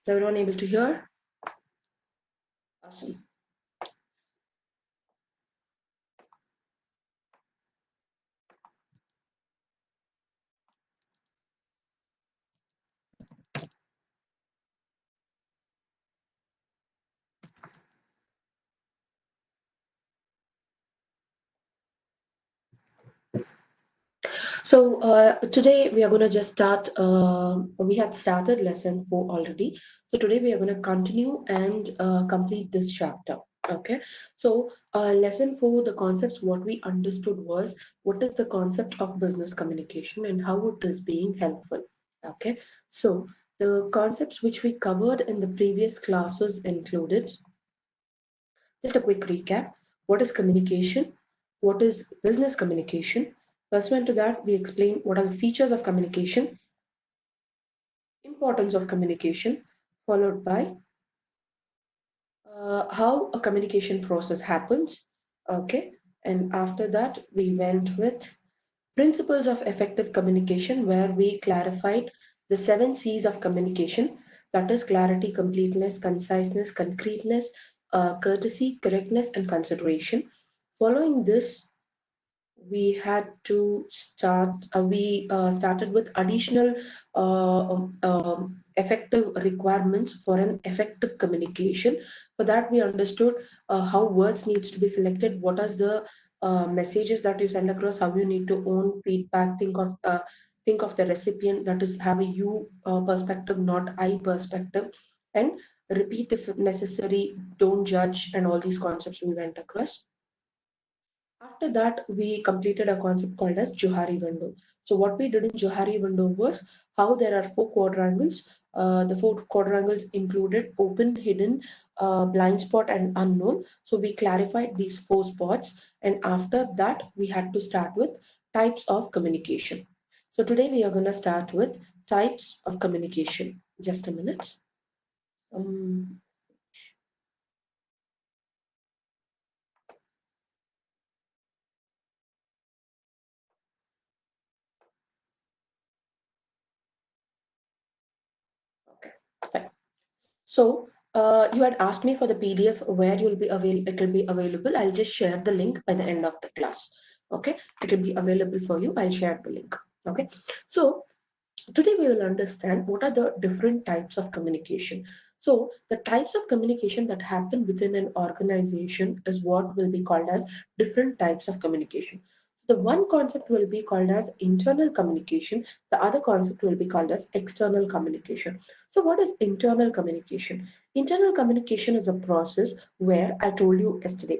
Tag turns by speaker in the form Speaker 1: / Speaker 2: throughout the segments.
Speaker 1: Is everyone able to hear? Awesome. So today we are going to just start. We had started lesson 4 already. So today we are going to continue and complete this chapter. Okay. So lesson 4, the concepts what we understood was what is the concept of business communication and how it is being helpful. Okay. So the concepts which we covered in the previous classes included just a quick recap. What is communication? What is business communication? Pursuant to that, we explain what are the features of communication, importance of communication, followed by how a communication process happens. Okay, and after that, we went with principles of effective communication, where we clarified the 7 C's of communication, that is clarity, completeness, conciseness, concreteness, courtesy, correctness, and consideration. Following this, we had to start, we started with additional effective requirements for an effective communication. For that, we understood how words needs to be selected, what are the messages that you send across, how you need to own feedback, think of the recipient, that is have a you perspective, not I perspective, and repeat if necessary, don't judge, and all these concepts we went across. After that, we completed a concept called as Johari window. So what we did in Johari window was how there are 4 quadrangles. The 4 quadrangles included open, hidden, blind spot, and unknown. So we clarified these 4 spots, and after that, we had to start with types of communication. So today we are going to start with types of communication. Just a minute. Um, okay, fine. So you had asked me for the PDF where you'll be it will be available. I'll just share the link by the end of the class. Okay, it will be available for you. I'll share the link. Okay, so today we will understand what are the different types of communication. So the types of communication that happen within an organization is what will be called as different types of communication. The one concept will be called as internal communication. The other concept will be called as external communication. So what is internal communication? Internal communication is a process where I told you yesterday,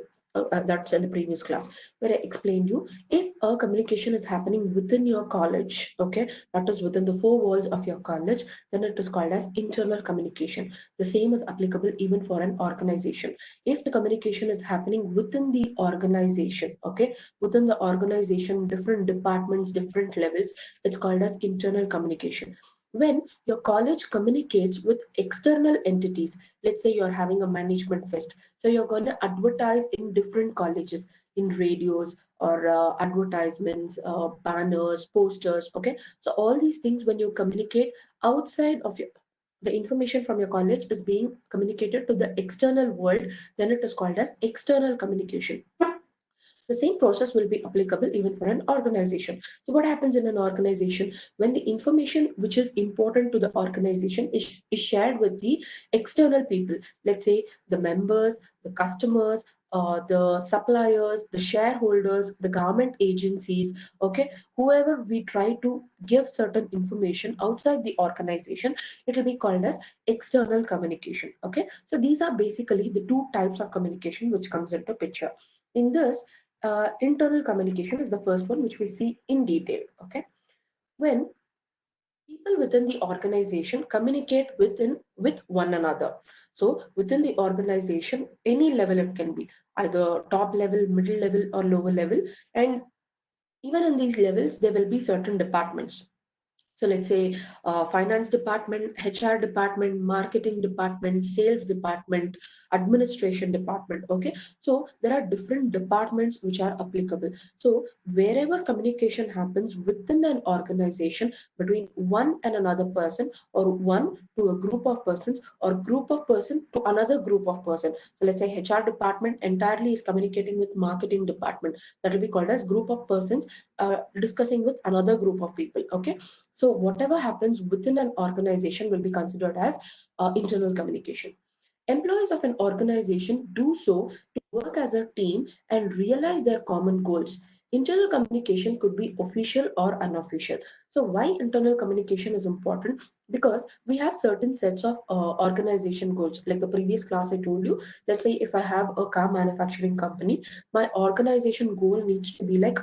Speaker 1: that's in the previous class, where I explained you if a communication is happening within your college, okay, that is within the 4 walls of your college, then it is called as internal communication. The same is applicable even for an organization. If the communication is happening within the organization, okay, within the organization, different departments, different levels, it's called as internal communication. When your college communicates with external entities, let's say you're having a management fest, so you're going to advertise in different colleges, in radios or advertisements, banners, posters. Okay, so all these things, when you communicate outside of your, the information from your college is being communicated to the external world, then it is called as external communication. The same process will be applicable even for an organization. So what happens in an organization when the information which is important to the organization is shared with the external people, let's say the members, the customers, the suppliers, the shareholders, the government agencies, okay, whoever we try to give certain information outside the organization, it will be called as external communication. Okay, so these are basically the 2 types of communication which comes into picture. In this, internal communication is the first one which we see in detail. Okay, when people within the organization communicate with one another. So within the organization, any level it can be, either top level, middle level, or lower level, and even in these levels there will be certain departments. So let's say finance department, HR department, marketing department, sales department, administration department. Okay, so there are different departments which are applicable. So wherever communication happens within an organization between one and another person, or one to a group of persons, or group of person to another group of person. So let's say HR department entirely is communicating with marketing department. That will be called as group of persons discussing with another group of people. Okay, so whatever happens within an organization will be considered as internal communication. Employees of an organization do so to work as a team and realize their common goals. Internal communication could be official or unofficial. So why internal communication is important? Because we have certain sets of organization goals. Like the previous class I told you, let's say if I have a car manufacturing company, my organization goal needs to be like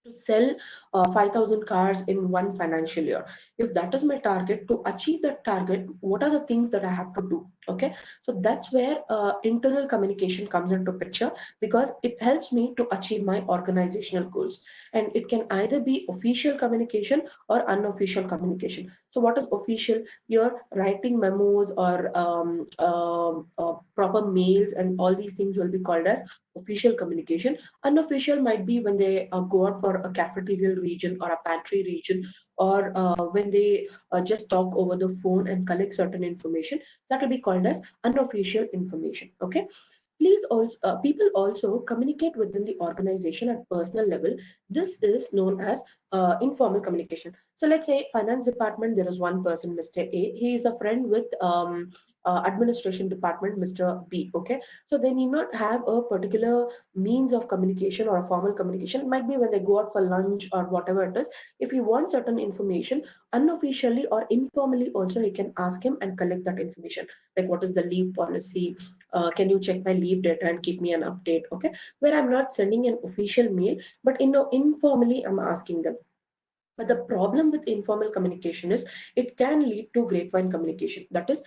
Speaker 1: to sell 5,000 cars in one financial year. If that is my target, to achieve that target, what are the things that I have to do? Okay, so that's where internal communication comes into picture, because it helps me to achieve my organizational goals. And it can either be official communication or unofficial communication. So what is official? You're writing memos or proper mails, and all these things will be called as official communication. Unofficial might be when they go out for a cafeterial region or a pantry region, or when they just talk over the phone and collect certain information. That will be called as unofficial information. Okay. Please also, people also communicate within the organization at personal level. This is known as informal communication. So let's say finance department, there is one person, Mr. A. He is a friend with administration department, Mr. B. Okay, so they need not have a particular means of communication or a formal communication. It might be when they go out for lunch or whatever it is. If you want certain information, unofficially or informally, also you can ask him and collect that information. Like what is the leave policy? Can you check my leave data and keep me an update? Okay, where I'm not sending an official mail, but informally I'm asking them. But the problem with informal communication is it can lead to grapevine communication. That is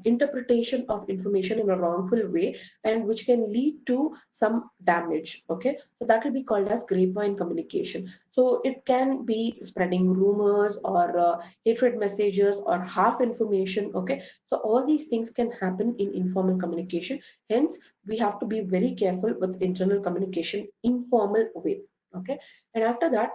Speaker 1: interpretation of information in a wrongful way, and which can lead to some damage. Okay, so that will be called as grapevine communication. So it can be spreading rumors or hatred messages or half information. Okay, so all these things can happen in informal communication. Hence, we have to be very careful with internal communication, informal way. Okay, and after that,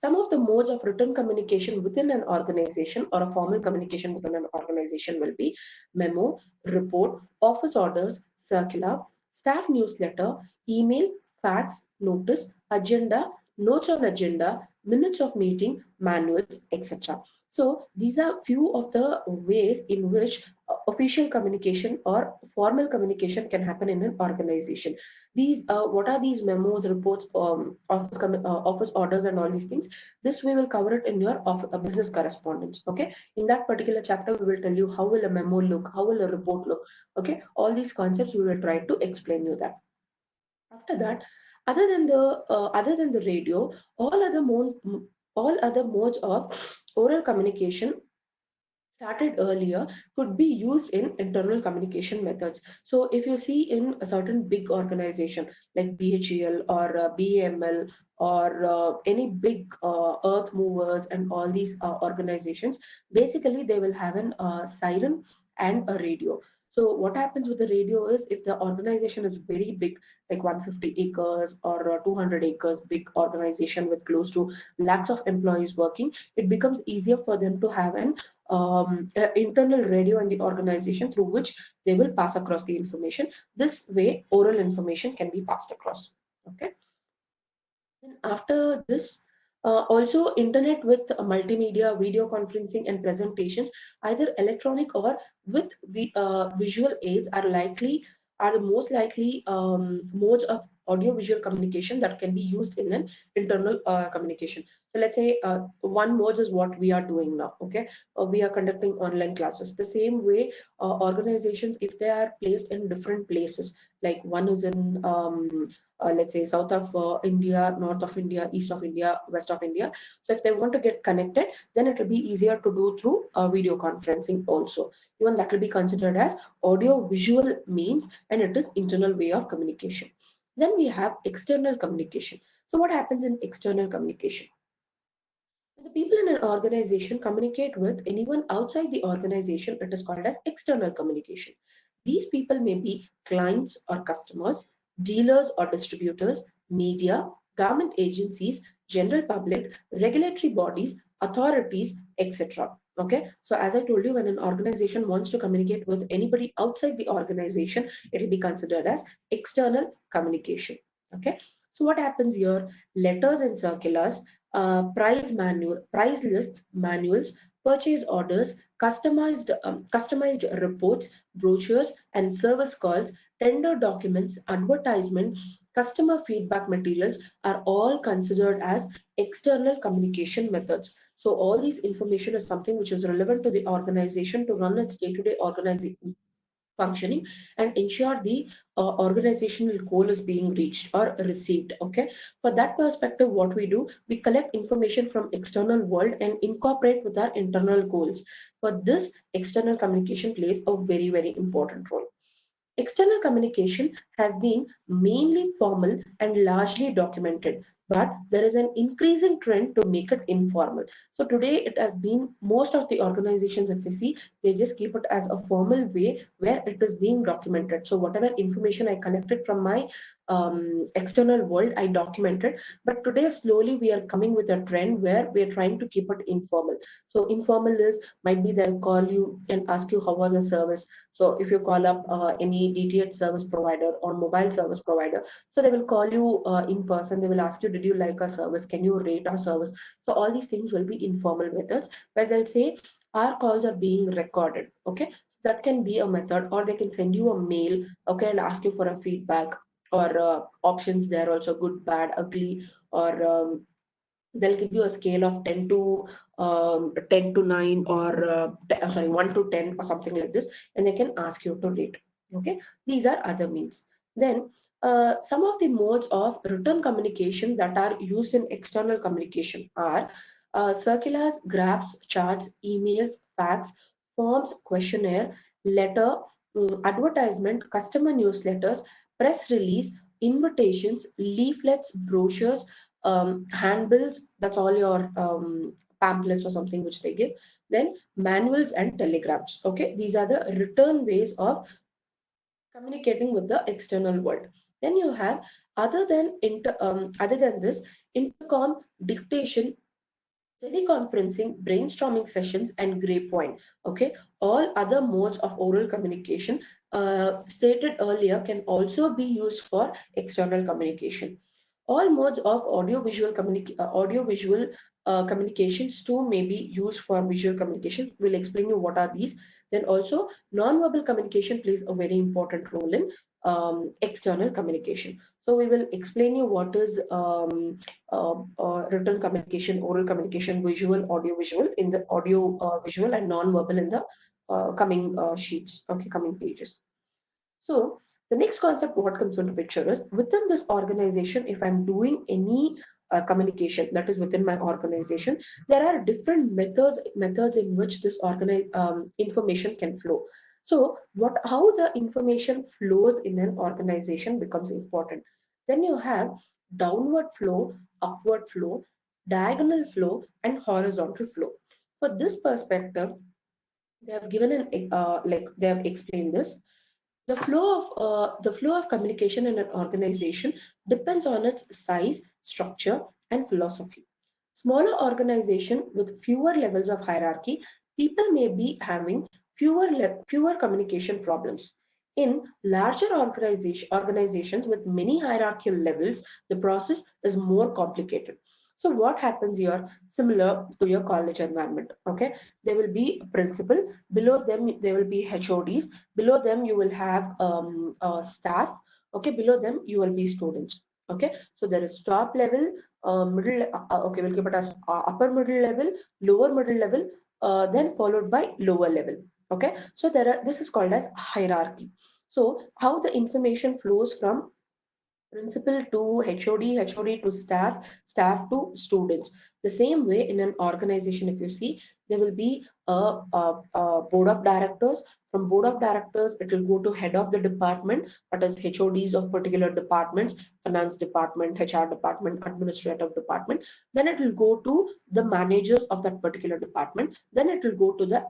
Speaker 1: some of the modes of written communication within an organization or a formal communication within an organization will be memo, report, office orders, circular, staff newsletter, email, fax, notice, agenda, notes on agenda, minutes of meeting, manuals, etc. So these are few of the ways in which official communication or formal communication can happen in an organization. These what are these memos, reports, office orders, and all these things? This we will cover it in your business correspondence. Okay, in that particular chapter we will tell you how will a memo look, how will a report look. Okay, all these concepts we will try to explain you that. After that, other than the radio, all other modes of oral communication started earlier could be used in internal communication methods. So if you see in a certain big organization like BHEL or BAML or any big earth movers and all these organizations, basically they will have an siren and a radio. So what happens with the radio is, if the organization is very big, like 150 acres or 200 acres, big organization with close to lakhs of employees working, it becomes easier for them to have an internal radio in the organization through which they will pass across the information. This way, oral information can be passed across. Okay. Then after this, also internet with multimedia, video conferencing, and presentations, either electronic or with visual aids, are the most likely modes of audio-visual communication that can be used in an internal communication. So let's say one mode is what we are doing now. Okay, we are conducting online classes. The same way, organizations, if they are placed in different places, like one is in let's say south of India, north of India, east of India, west of India. So if they want to get connected, then it will be easier to do through video conferencing also. Even that will be considered as audio visual means, and it is internal way of communication. Then we have external communication. So what happens in external communication? The people in an organization communicate with anyone outside the organization. It is called as external communication. These people may be clients or customers, dealers or distributors, media, government agencies, general public, regulatory bodies, authorities, etc. Okay, so as I told you, when an organization wants to communicate with anybody outside the organization, it will be considered as external communication. Okay, so what happens here? Letters and circulars, price lists, manuals, purchase orders, customized reports, brochures, and service calls, tender documents, advertisement, customer feedback materials are all considered as external communication methods. So all these information is something which is relevant to the organization to run its day-to-day organization functioning and ensure the organizational goal is being reached or received. Okay, for that perspective, what we do, we collect information from external world and incorporate with our internal goals. For this, external communication plays a very important role. External communication has been mainly formal and largely documented, but there is an increasing trend to make it informal. So today it has been most of the organizations, if we see, they just keep it as a formal way where it is being documented. So whatever information I collected from my external world, I documented. But today slowly we are coming with a trend where we are trying to keep it informal. So informal is might be they'll call you and ask you how was the service. So if you call up any DTH service provider or mobile service provider, so they will call you in person. They will ask you, did you like our service? Can you rate our service? So all these things will be informal methods where they'll say our calls are being recorded. Okay, so that can be a method, or they can send you a mail. Okay, and ask you for a feedback or options there also, good, bad, ugly, or they'll give you a scale of 10 to 10 to 9 or sorry 1 to 10 or something like this, and they can ask you to rate. Okay, these are other means. Then some of the modes of written communication that are used in external communication are circulars, graphs, charts, emails, fax, forms, questionnaire, letter, advertisement, customer newsletters, press release, invitations, leaflets, brochures, handbills, that's all your pamphlets or something which they give. Then manuals and telegrams. Okay, these are the written ways of communicating with the external world. Then you have other than this, intercom, dictation, teleconferencing, brainstorming sessions, and grey point. Okay, all other modes of oral communication stated earlier can also be used for external communication. All modes of audio-visual communications too may be used for visual communications. We'll explain you what are these. Then also, non-verbal communication plays a very important role in external communication. So we will explain you what is written communication, oral communication, visual, audio visual in the audio visual and non-verbal in the coming sheets, okay, coming pages. So the next concept what comes into picture is within this organization, if I'm doing any communication that is within my organization, there are different methods in which this information can flow. So what how the information flows in an organization becomes important. Then you have downward flow, upward flow, diagonal flow, and horizontal flow. For this perspective, they have given an like they have explained this. The flow of communication in an organization depends on its size, structure, and philosophy. Smaller organization with fewer levels of hierarchy, people may be having fewer communication problems. In larger organizations with many hierarchical levels, the process is more complicated. So what happens here, similar to your college environment, okay? There will be a principal, below them there will be HODs, below them you will have staff, okay, below them you will be students. Okay, so there is top level, middle, okay, we'll keep it as upper middle level, lower middle level, then followed by lower level. Okay, so this is called as hierarchy. So how the information flows from principal to HOD, HOD to staff, staff to students. The same way in an organization, if you see, there will be a board of directors. From board of directors, it will go to head of the department, that is HODs of particular departments, finance department, HR department, administrative department. Then it will go to the managers of that particular department. Then it will go to the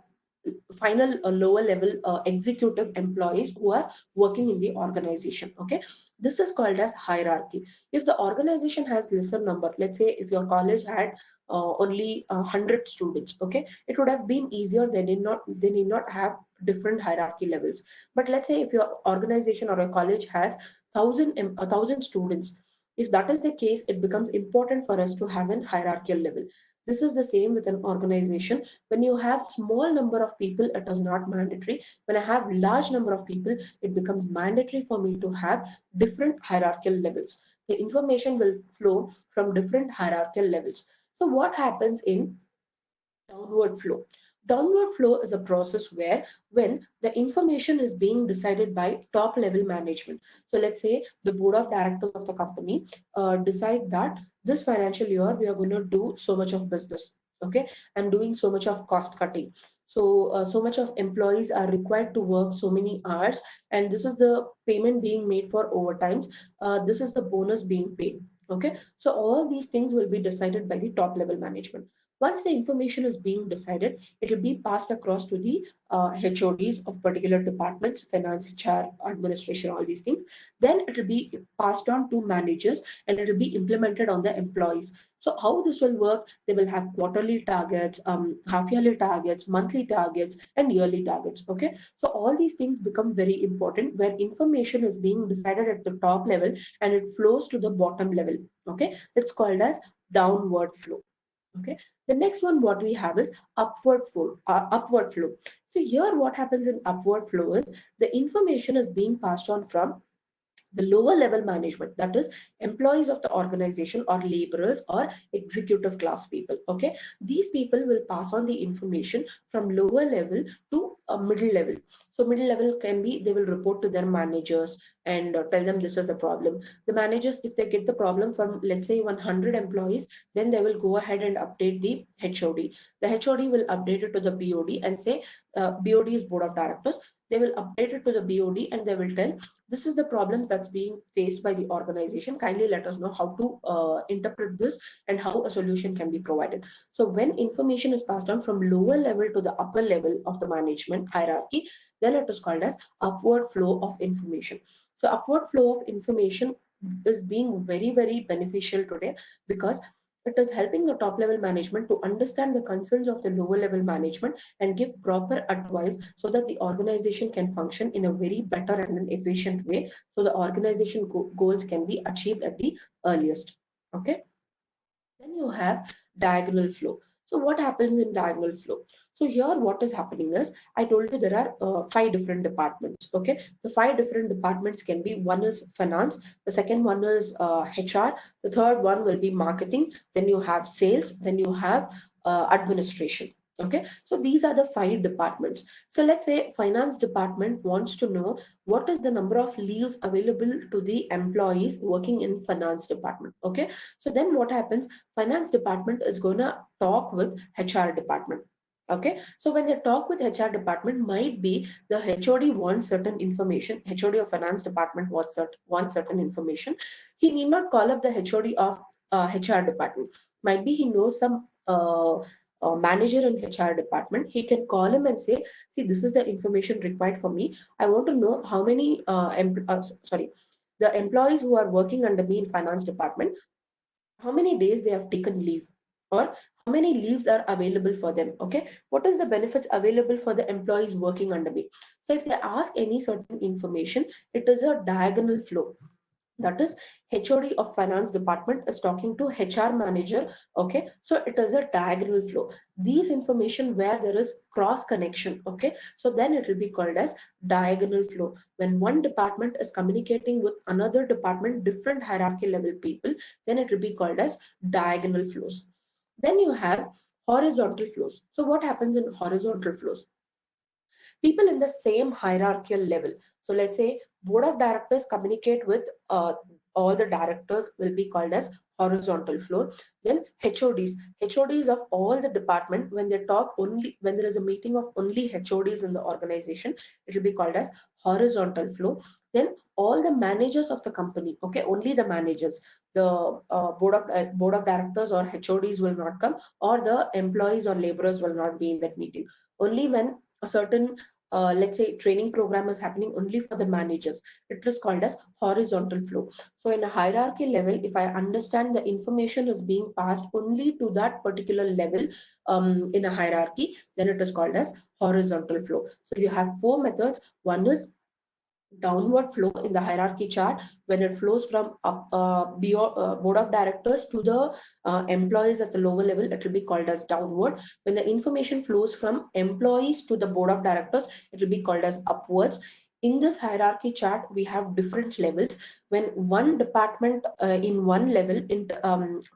Speaker 1: final lower level executive employees who are working in the organization. Okay, this is called as hierarchy. If the organization has lesser number, let's say if your college had only 100 students, okay, it would have been easier. They need not have different hierarchy levels. But let's say if your organization or a college has 1,000 students, if that is the case, it becomes important for us to have an hierarchical level. This is the same with an organization. When you have small number of people, it is not mandatory. When I have large number of people, it becomes mandatory for me to have different hierarchical levels. The information will flow from different hierarchical levels. So what happens in downward flow? Downward flow is a process where when the information is being decided by top level management. So let's say the board of directors of the company decide that this financial year we are going to do so much of business. Okay, I'm doing so much of cost cutting. So much of employees are required to work so many hours, and this is the payment being made for overtimes. This is the bonus being paid. Okay, so all these things will be decided by the top level management. Once the information is being decided, it will be passed across to the HODs of particular departments, finance, HR, administration, all these things. Then it will be passed on to managers and it will be implemented on the employees. So how this will work? They will have quarterly targets, half-yearly targets, monthly targets, and yearly targets. Okay, so all these things become very important where information is being decided at the top level and it flows to the bottom level. Okay, it's called as downward flow. Okay, the next one what we have is upward flow. Upward flow. So here what happens in upward flow is the information is being passed on from the lower level management, that is employees of the organization or laborers or executive class people. Okay, these people will pass on the information from lower level to a middle level. So middle level can be they will report to their managers and tell them this is the problem. The managers, if they get the problem from let's say 100 employees, then they will go ahead and update the HOD. The HOD will update it to the BOD and say BOD is board of directors. They will update it to the BOD and they will tell this is the problem that's being faced by the organization. Kindly let us know how to interpret this and how a solution can be provided. So when information is passed on from lower level to the upper level of the management hierarchy, then it is called as upward flow of information. So upward flow of information is being very, very beneficial today because it is helping the top level management to understand the concerns of the lower level management and give proper advice so that the organization can function in a very better and an efficient way so the organization goals can be achieved at the earliest. Okay, then you have diagonal flow. So what happens in diagonal flow? So here what is happening is I told you there are five different departments. Okay, the five different departments can be, one is finance, the second one is HR, the third one will be marketing, then you have sales, then you have administration. Okay, so these are the five departments. So let's say finance department wants to know what is the number of leaves available to the employees working in finance department. Okay, so then what happens, finance department is going to talk with HR department. Okay, so when they talk with HR department, might be the HOD wants certain information, HOD of finance department wants certain information. He need not call up the HOD of HR department. Might be he knows some manager in HR department. He can call him and say, see, this is the information required for me. I want to know how many the employees who are working under me in finance department, how many days they have taken leave, or how many leaves are available for them. Okay, what is the benefits available for the employees working under me? So if they ask any certain information, it is a diagonal flow. That is, HOD of finance department is talking to HR manager. Okay, so it is a diagonal flow. These information where there is cross connection. Okay, so then it will be called as diagonal flow. When one department is communicating with another department, different hierarchy level people, then it will be called as diagonal flows. Then you have horizontal flows. So what happens in horizontal flows? People in the same hierarchical level. So let's say board of directors communicate with all the directors will be called as horizontal flow. Then HODs of all the department, when they talk only, when there is a meeting of only HODs in the organization, it will be called as horizontal flow. Then all the managers of the company, okay, only the managers, the board of directors or HODs will not come, or the employees or laborers will not be in that meeting. Only when a certain let's say training program is happening only for the managers, it is called as horizontal flow. So in a hierarchy level, if I understand the information is being passed only to that particular level in a hierarchy, then it is called as horizontal flow. So you have four methods. One is downward flow in the hierarchy chart, when it flows from board of directors to the employees at the lower level, it will be called as downward. When the information flows from employees to the board of directors, it will be called as upwards. In this hierarchy chart, we have different levels. When one department in one level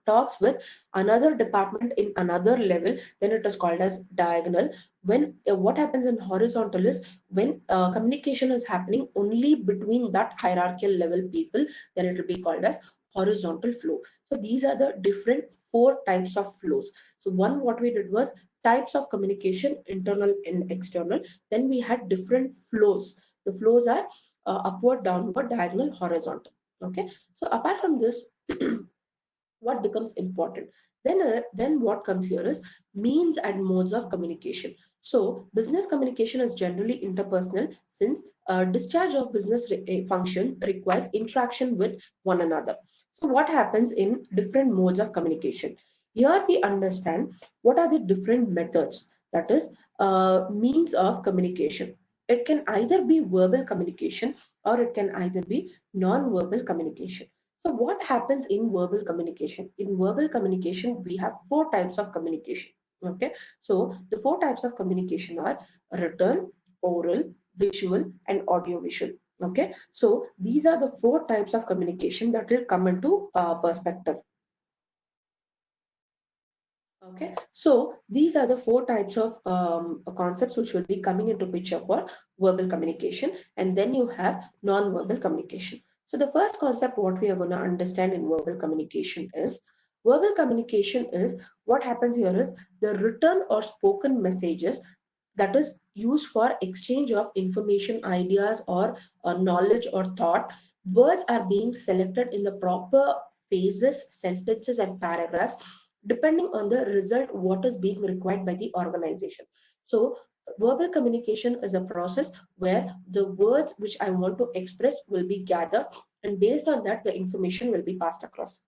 Speaker 1: talks with another department in another level, then it is called as diagonal. When what happens in horizontal is when communication is happening only between that hierarchical level people, then it will be called as horizontal flow. So these are the different four types of flows. So one, what we did was types of communication, internal and external. Then we had different flows. The flows are upward, downward, diagonal, horizontal. Okay. So apart from this, what becomes important? Then what comes here is means and modes of communication. So business communication is generally interpersonal, since discharge of business function requires interaction with one another. So what happens in different modes of communication? Here we understand what are the different methods, that is means of communication. It can either be verbal communication, or it can either be non-verbal communication. So what happens in verbal communication? In verbal communication, we have four types of communication. Okay. So the four types of communication are written, oral, visual, and audiovisual. Okay. So these are the four types of communication that will come into perspective. Okay, so these are the four types of concepts which will be coming into picture for verbal communication, and then you have non-verbal communication. So the first concept what we are going to understand in verbal communication is what happens here is the written or spoken messages that is used for exchange of information, ideas, or knowledge or thought. Words are being selected in the proper phases, sentences, and paragraphs depending on the result what is being required by the organization. So verbal communication is a process where the words which I want to express will be gathered, and based on that the information will be passed across.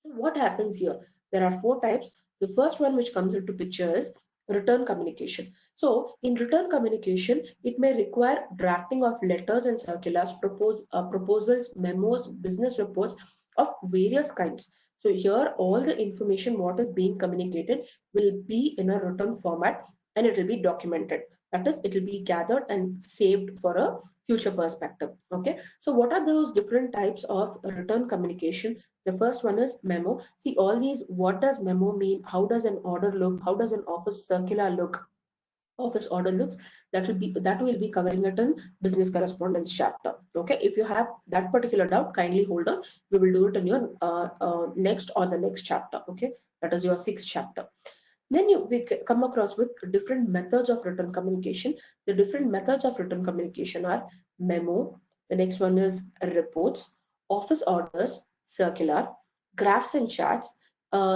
Speaker 1: So what happens here? There are four types. The first one which comes into picture is written communication. So in written communication, it may require drafting of letters and circulars, proposals, memos, business reports of various kinds. So here all the information what is being communicated will be in a written format, and it will be documented. That is, it will be gathered and saved for a future perspective. Okay. So what are those different types of written communication? The first one is memo. See all these, what does memo mean? How does an order look? How does an office circular look? Office order looks, that will be covering it in business correspondence chapter. Okay, if you have that particular doubt, kindly hold on. We will do it in your next or the next chapter. Okay, that is your sixth chapter. Then we come across with different methods of written communication. The different methods of written communication are memo. The next one is reports, office orders, circular, graphs and charts,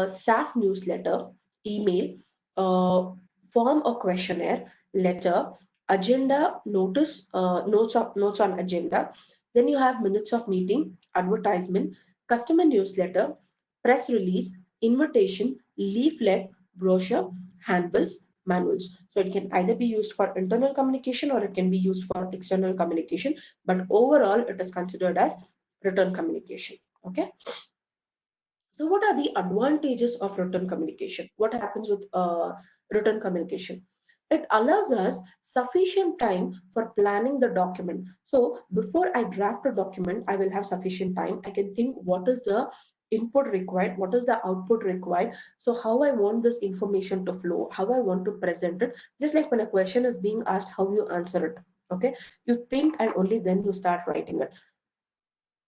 Speaker 1: staff newsletter, email, uh, form or questionnaire, letter, agenda, notes on agenda. Then you have minutes of meeting, advertisement, customer newsletter, press release, invitation, leaflet, brochure, handbills, manuals. So it can either be used for internal communication or it can be used for external communication. But overall, it is considered as written communication. Okay. So what are the advantages of written communication? What happens with written communication? It allows us sufficient time for planning the document. So before I draft a document, I will have sufficient time. I can think what is the input required, what is the output required, so how I want this information to flow, how I want to present it. Just like when a question is being asked, how you answer it. Okay, you think and only then you start writing it.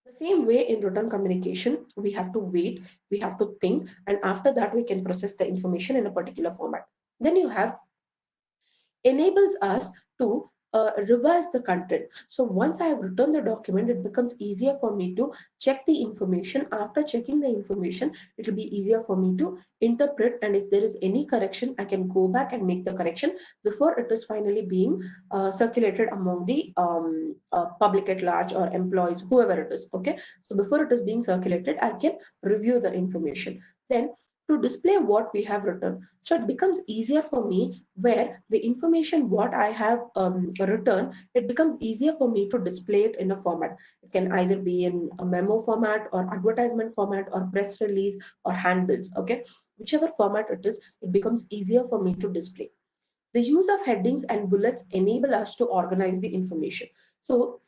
Speaker 1: The same way in written communication, we have to wait, we have to think, and after that we can process the information in a particular format. Then you have enables us to revise the content. So once I have written the document, it becomes easier for me to check the information. After checking the information, it will be easier for me to interpret. And if there is any correction, I can go back and make the correction before it is finally being circulated among the public at large or employees, whoever it is. Okay. So before it is being circulated, I can review the information. Then to display what we have written, so it becomes easier for me where the information what I have written, it becomes easier for me to display it in a format. It can either be in a memo format or advertisement format or press release or handbills. Okay, whichever format it is, it becomes easier for me to display. The use of headings and bullets enable us to organize the information. So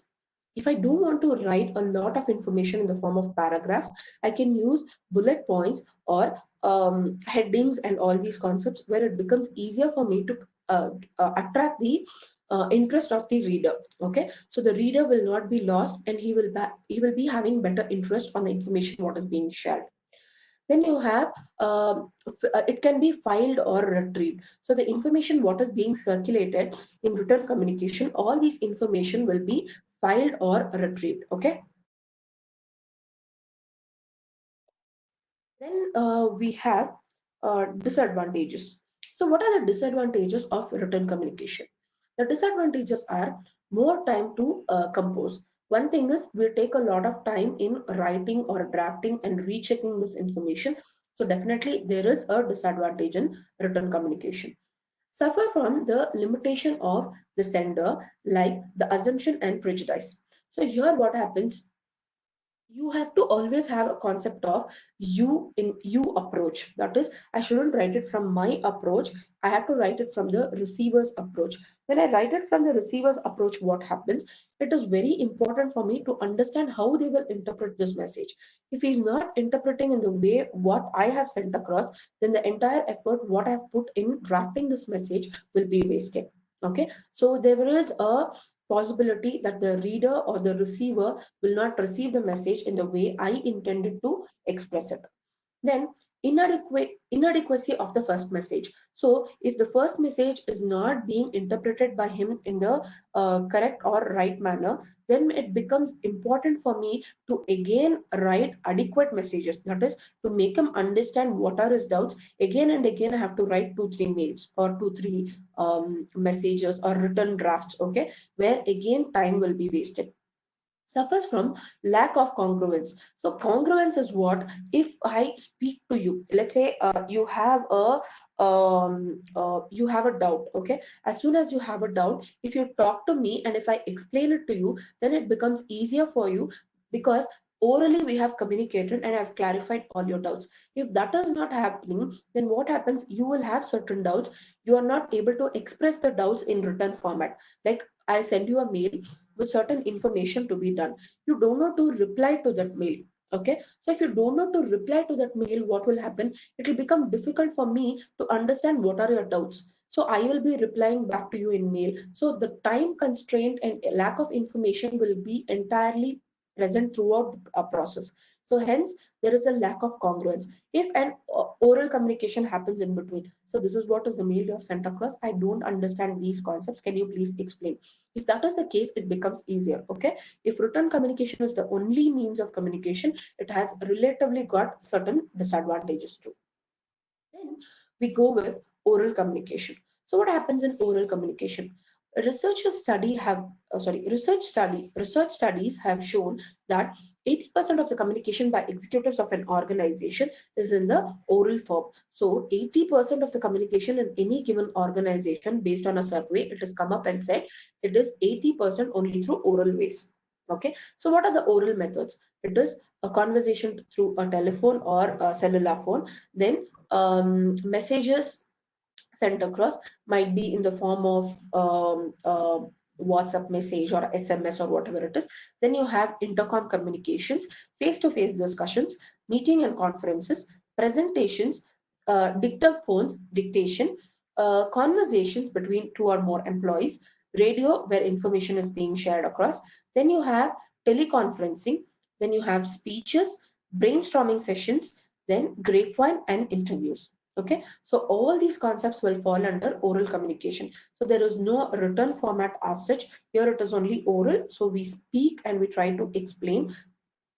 Speaker 1: if I don't want to write a lot of information in the form of paragraphs, I can use bullet points or headings and all these concepts where it becomes easier for me to attract the interest of the reader. Okay, so the reader will not be lost and he will be having better interest on the information what is being shared. Then you have it can be filed or retrieved. So the information what is being circulated in written communication, all these information will be filed or retrieved. Okay. Then we have disadvantages. So what are the disadvantages of written communication? The disadvantages are more time to compose. One thing is we take a lot of time in writing or drafting and rechecking this information. So definitely there is a disadvantage in written communication. Suffer from the limitation of the sender, like the assumption and prejudice. So here what happens, you have to always have a concept of you approach. That is, I shouldn't write it from my approach, I have to write it from the receiver's approach. When I write it from the receiver's approach, what happens, it is very important for me to understand how they will interpret this message. If he's not interpreting in the way what I have sent across, then the entire effort what I've put in drafting this message will be wasted. Okay, so there is a possibility that the reader or the receiver will not receive the message in the way I intended to express it. Then inadequacy of the first message. So if the first message is not being interpreted by him in the correct or right manner, then it becomes important for me to again write adequate messages. That is, to make him understand what are his doubts. Again and again, I have to write 2 3 mails or 2 3 messages or written drafts. Okay, where again time will be wasted. Suffers from lack of congruence. So congruence is what, if I speak to you, let's say you have a doubt. Okay, as soon as you have a doubt, if you talk to me and if I explain it to you, then it becomes easier for you, because orally we have communicated and I've clarified all your doubts. If that is not happening, then what happens, you will have certain doubts, you are not able to express the doubts in written format. Like, I send you a mail with certain information to be done, you don't know to reply to that mail. Okay, so if you don't know to reply to that mail, what will happen, it will become difficult for me to understand what are your doubts. So I will be replying back to you in mail, so the time constraint and lack of information will be entirely present throughout the process. So hence there is a lack of congruence if an oral communication happens in between. So this is what is the mail you have sent across, I don't understand these concepts, can you please explain? If that is the case, it becomes easier. Okay, if written communication is the only means of communication, it has relatively got certain disadvantages too. Then we go with oral communication. So what happens in oral communication? Research studies have shown that 80% of the communication by executives of an organization is in the oral form. So 80% of the communication in any given organization, based on a survey, it has come up and said it is 80% only through oral ways. Okay, so what are the oral methods? It is a conversation through a telephone or a cellular phone. Then messages sent across might be in the form of WhatsApp message or SMS or whatever it is. Then you have intercom communications, face-to-face discussions, meeting and conferences, presentations, dictaphones, dictation, conversations between two or more employees, radio where information is being shared across. Then you have teleconferencing, then you have speeches, brainstorming sessions, then grapevine and interviews. Okay, so all these concepts will fall under oral communication. So there is no written format as such. Here it is only oral. So we speak and we try to explain,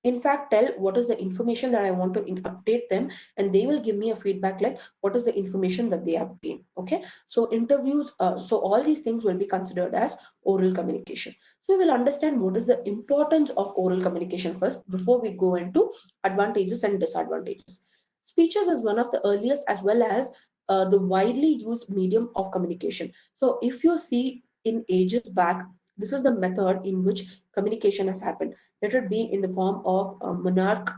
Speaker 1: in fact tell what is the information that I want to update them, and they will give me a feedback like what is the information that they have gained. Okay, so interviews, so all these things will be considered as oral communication. So we will understand what is the importance of oral communication first before we go into advantages and disadvantages. Speeches is one of the earliest as well as the widely used medium of communication. So if you see in ages back, this is the method in which communication has happened. Let it be in the form of a monarch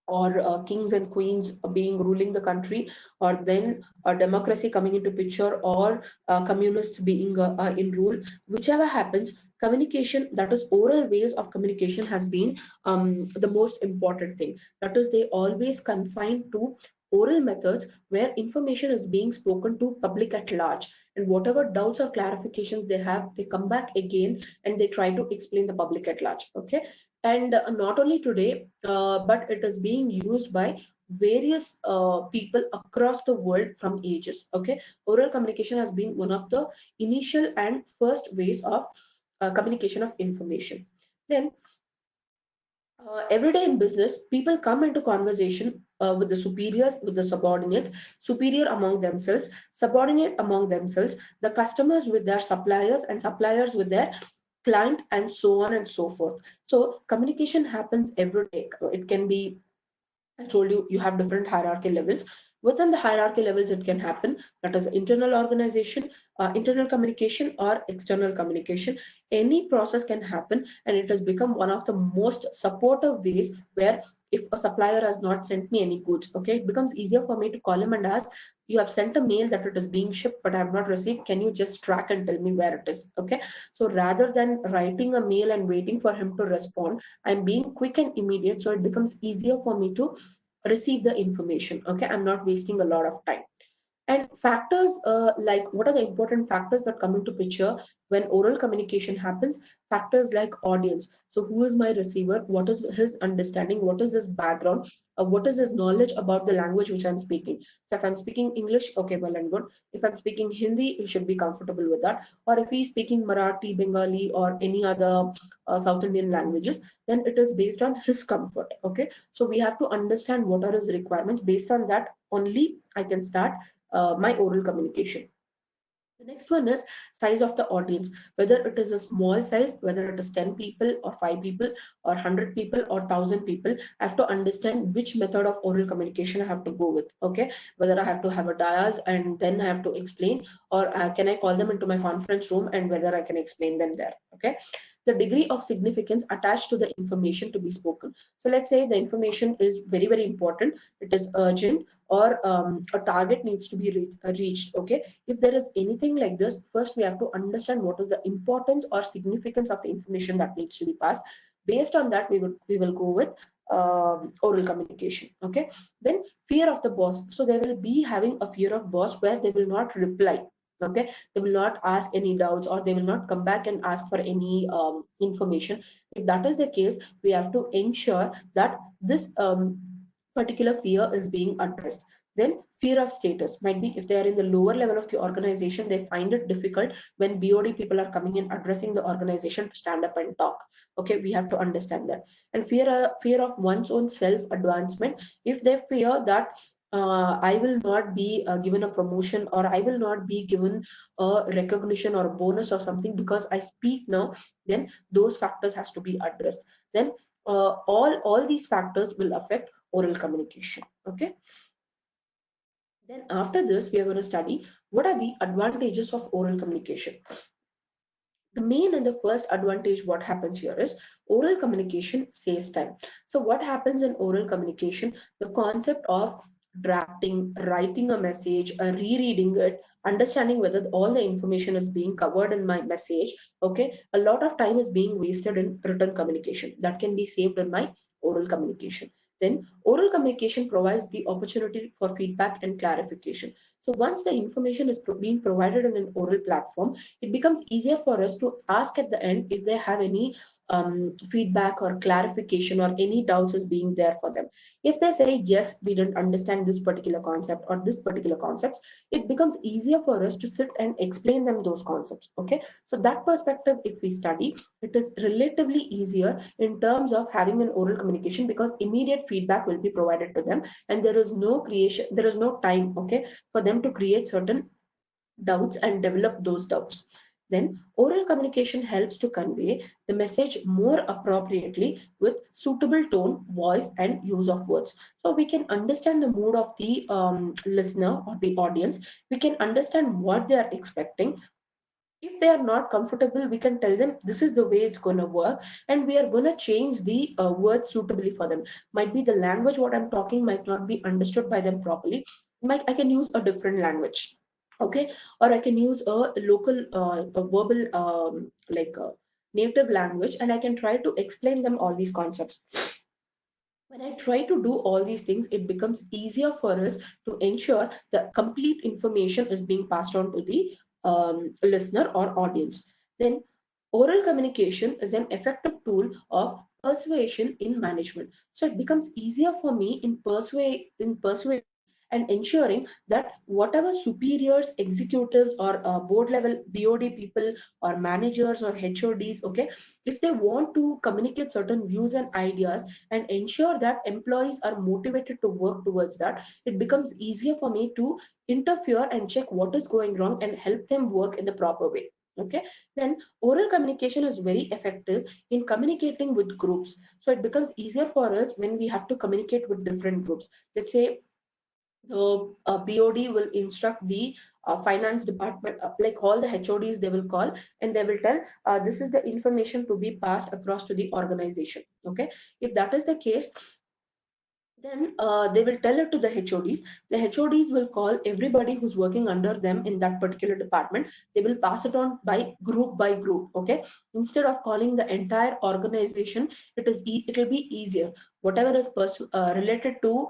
Speaker 1: or kings and queens being ruling the country, or then a democracy coming into picture, or communists being in rule. Whichever happens, communication, that is oral ways of communication, has been the most important thing. That is, they always confine to oral methods where information is being spoken to public at large, and whatever doubts or clarifications they have, they come back again and they try to explain the public at large. Okay, and not only today, but it is being used by various people across the world from ages. Okay, oral communication has been one of the initial and first ways of communication of information. Then every day in business, people come into conversation with the superiors, with the subordinates, superior among themselves, subordinate among themselves, the customers with their suppliers, and suppliers with their client, and so on and so forth. So communication happens every day. It can be, I told you, you have different hierarchy levels. Within the hierarchy levels, it can happen. That is internal organization, internal communication, or external communication. Any process can happen, and it has become one of the most supportive ways where if a supplier has not sent me any goods, okay, it becomes easier for me to call him and ask, you have sent a mail that it is being shipped, but I have not received. Can you just track and tell me where it is? Okay. So rather than writing a mail and waiting for him to respond, I'm being quick and immediate. So it becomes easier for me to receive the information. Okay, I'm not wasting a lot of time. And factors, like what are the important factors that come into picture when oral communication happens? Factors like audience. So who is my receiver? What is his understanding? What is his background? What is his knowledge about the language which I'm speaking? So if I'm speaking English, okay, well and good. If I'm speaking Hindi, he should be comfortable with that. Or if he's speaking Marathi, Bengali, or any other South Indian languages, then it is based on his comfort. Okay, so we have to understand what are his requirements. Based on that only, I can start my oral communication. The next one is size of the audience, whether it is a small size, whether it is 10 people or 5 people or 100 people or 1,000 people. I have to understand which method of oral communication I have to go with. Okay, whether I have to have a dais and then I have to explain, or can I call them into my conference room and whether I can explain them there. Okay, the degree of significance attached to the information to be spoken. So let's say the information is very, very important, it is urgent, or a target needs to be reached. Okay, if there is anything like this, first we have to understand what is the importance or significance of the information that needs to be passed. Based on that, we will go with oral communication. Okay, then fear of the boss. So they will be having a fear of boss where they will not reply. Okay, they will not ask any doubts, or they will not come back and ask for any information. If that is the case, we have to ensure that this particular fear is being addressed. Then fear of status might be if they are in the lower level of the organization, they find it difficult when BOD people are coming in addressing the organization to stand up and talk. Okay, we have to understand that. And fear of one's own self advancement, if they fear that I will not be given a promotion, or I will not be given a recognition or a bonus or something because I speak now, then those factors has to be addressed. Then all these factors will affect oral communication. Okay, then after this we are going to study what are the advantages of oral communication. The main and the first advantage what happens here is oral communication saves time. So what happens in oral communication, the concept of drafting, writing a message, rereading it, understanding whether all the information is being covered in my message, okay, a lot of time is being wasted in written communication that can be saved in my oral communication. Then oral communication provides the opportunity for feedback and clarification. So once the information is being provided in an oral platform, it becomes easier for us to ask at the end if they have any feedback or clarification or any doubts is being there for them. If they say yes, we didn't understand this particular concept or this particular concepts, it becomes easier for us to sit and explain them those concepts. Okay, so that perspective, if we study, it is relatively easier in terms of having an oral communication, because immediate feedback will be provided to them, and there is no time, okay, for them to create certain doubts and develop those doubts. Then oral communication helps to convey the message more appropriately with suitable tone, voice, and use of words. So we can understand the mood of the listener or the audience. We can understand what they are expecting. If they are not comfortable, we can tell them this is the way it's going to work, and we are going to change the words suitably for them. Might be the language what I'm talking might not be understood by them properly. Might I can use a different language, okay, or I can use a local a verbal like a native language, and I can try to explain them all these concepts. When I try to do all these things, it becomes easier for us to ensure the complete information is being passed on to the listener or audience. Then oral communication is an effective tool of persuasion in management. So it becomes easier for me in persuade and ensuring that whatever superiors, executives, or board level BOD people, or managers, or HODs, okay, if they want to communicate certain views and ideas and ensure that employees are motivated to work towards that, it becomes easier for me to interfere and check what is going wrong and help them work in the proper way. Okay, then oral communication is very effective in communicating with groups. So it becomes easier for us when we have to communicate with different groups. Let's say the BOD will instruct the finance department, like all the HODs, they will call and they will tell this is the information to be passed across to the organization. Okay, if that is the case, then they will tell it to the HODs. The HODs will call everybody who's working under them in that particular department. They will pass it on by group. Okay, instead of calling the entire organization, it will be easier. Whatever is related to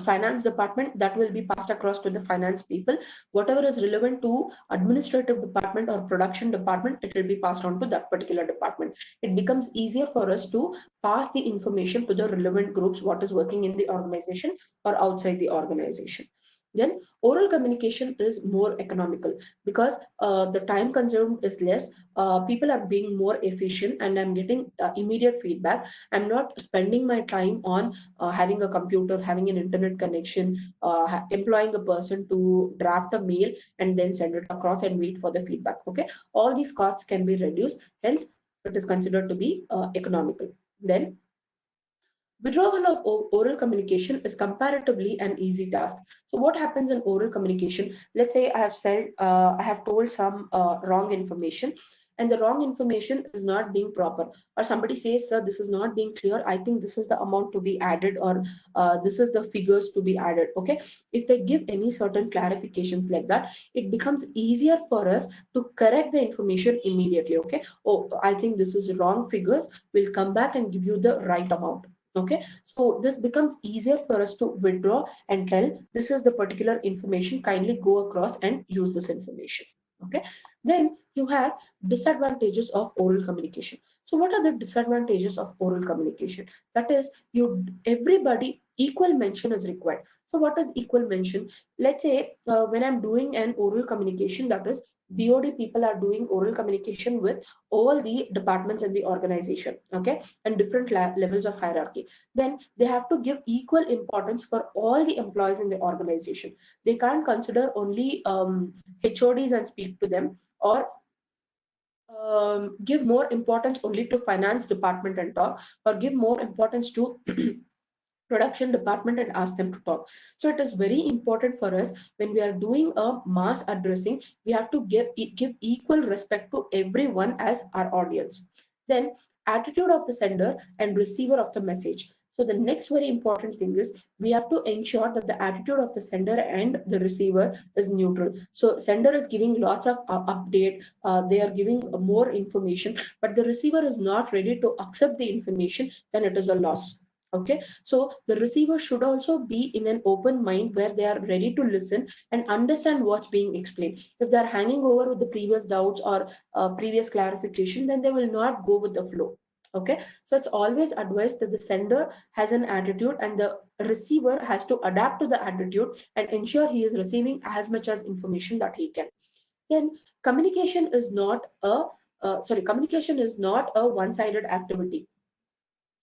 Speaker 1: finance department, that will be passed across to the finance people. Whatever is relevant to administrative department or production department, it will be passed on to that particular department. It becomes easier for us to pass the information to the relevant groups what is working in the organization or outside the organization. Then oral communication is more economical because the time consumed is less. People are being more efficient, and I'm getting immediate feedback. I'm not spending my time on having a computer, having an internet connection, employing a person to draft a mail and then send it across and wait for the feedback. Okay, all these costs can be reduced. Hence, it is considered to be economical. Then withdrawal of oral communication is comparatively an easy task. So what happens in oral communication? Let's say I have told some wrong information, and the wrong information is not being proper, or somebody says, "Sir, this is not being clear. I think this is the amount to be added, or this is the figures to be added." Okay, if they give any certain clarifications like that, it becomes easier for us to correct the information immediately. Okay, oh, I think this is wrong figures. We'll come back and give you the right amount. Okay, so this becomes easier for us to withdraw and tell this is the particular information, kindly go across and use this information. Okay, then you have disadvantages of oral communication. So what are the disadvantages of oral communication? That is, you everybody equal mention is required. So what is equal mention? Let's say when I'm doing an oral communication, that is BOD people are doing oral communication with all the departments in the organization, okay, and different levels of hierarchy. Then they have to give equal importance for all the employees in the organization. They can't consider only HODs and speak to them, or give more importance only to finance department and talk, or give more importance to production department and ask them to talk. So it is very important for us when we are doing a mass addressing, we have to give equal respect to everyone as our audience. Then attitude of the sender and receiver of the message. So the next very important thing is we have to ensure that the attitude of the sender and the receiver is neutral. So sender is giving lots of update, they are giving more information, but the receiver is not ready to accept the information, then it is a loss. Okay, so the receiver should also be in an open mind where they are ready to listen and understand what's being explained. If they're hanging over with the previous doubts or previous clarification, then they will not go with the flow. Okay, so it's always advised that the sender has an attitude and the receiver has to adapt to the attitude and ensure he is receiving as much as information that he can. Then communication is not a communication is not a one-sided activity.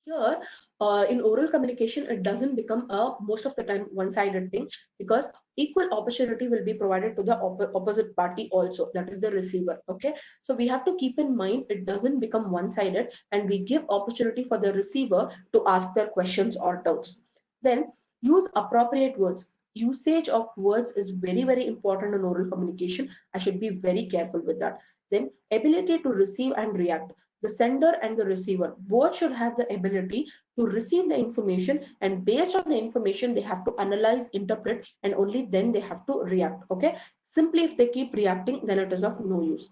Speaker 1: Here, in oral communication, it doesn't become a most of the time one-sided thing, because equal opportunity will be provided to the opposite party also, that is the receiver. Okay, so we have to keep in mind it doesn't become one-sided, and we give opportunity for the receiver to ask their questions or doubts. Then use appropriate words. Usage of words is very important in oral communication. I should be very careful with that. Then ability to receive and react. The sender and the receiver both should have the ability to receive the information, and based on the information they have to analyze, interpret, and only then they have to react. Okay, simply if they keep reacting, then it is of no use.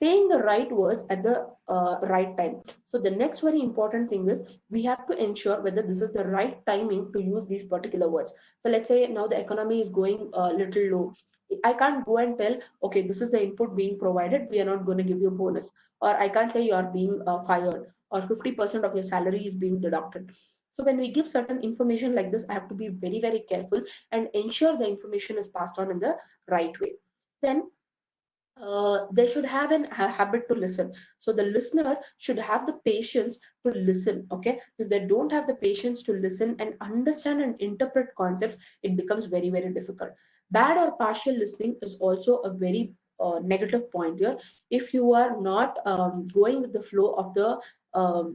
Speaker 1: Saying the right words at the right time. So the next very important thing is we have to ensure whether this is the right timing to use these particular words. So let's say now the economy is going a little low. I can't go and tell, okay, this is the input being provided, we are not going to give you a bonus. Or I can't say you are being fired, or 50% of your salary is being deducted. So when we give certain information like this, I have to be very careful and ensure the information is passed on in the right way. Then they should have a habit to listen. So the listener should have the patience to listen. Okay, if they don't have the patience to listen and understand and interpret concepts, it becomes very difficult. Bad or partial listening is also a very negative point here. If you are not going with the flow of the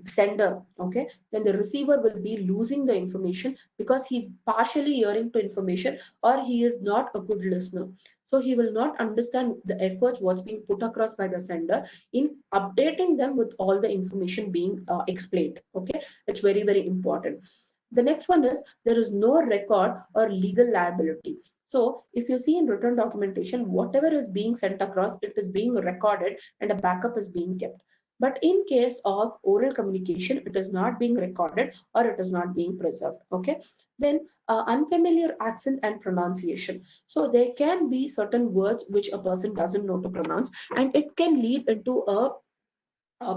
Speaker 1: sender, okay, then the receiver will be losing the information because he's partially hearing to information, or he is not a good listener. So he will not understand the efforts what's being put across by the sender in updating them with all the information being explained. Okay, it's very important. The next one is there is no record or legal liability. So if you see in written documentation, whatever is being sent across, it is being recorded and a backup is being kept. But in case of oral communication, it is not being recorded or it is not being preserved. Okay. Then unfamiliar accent and pronunciation. So there can be certain words which a person doesn't know to pronounce, and it can lead into a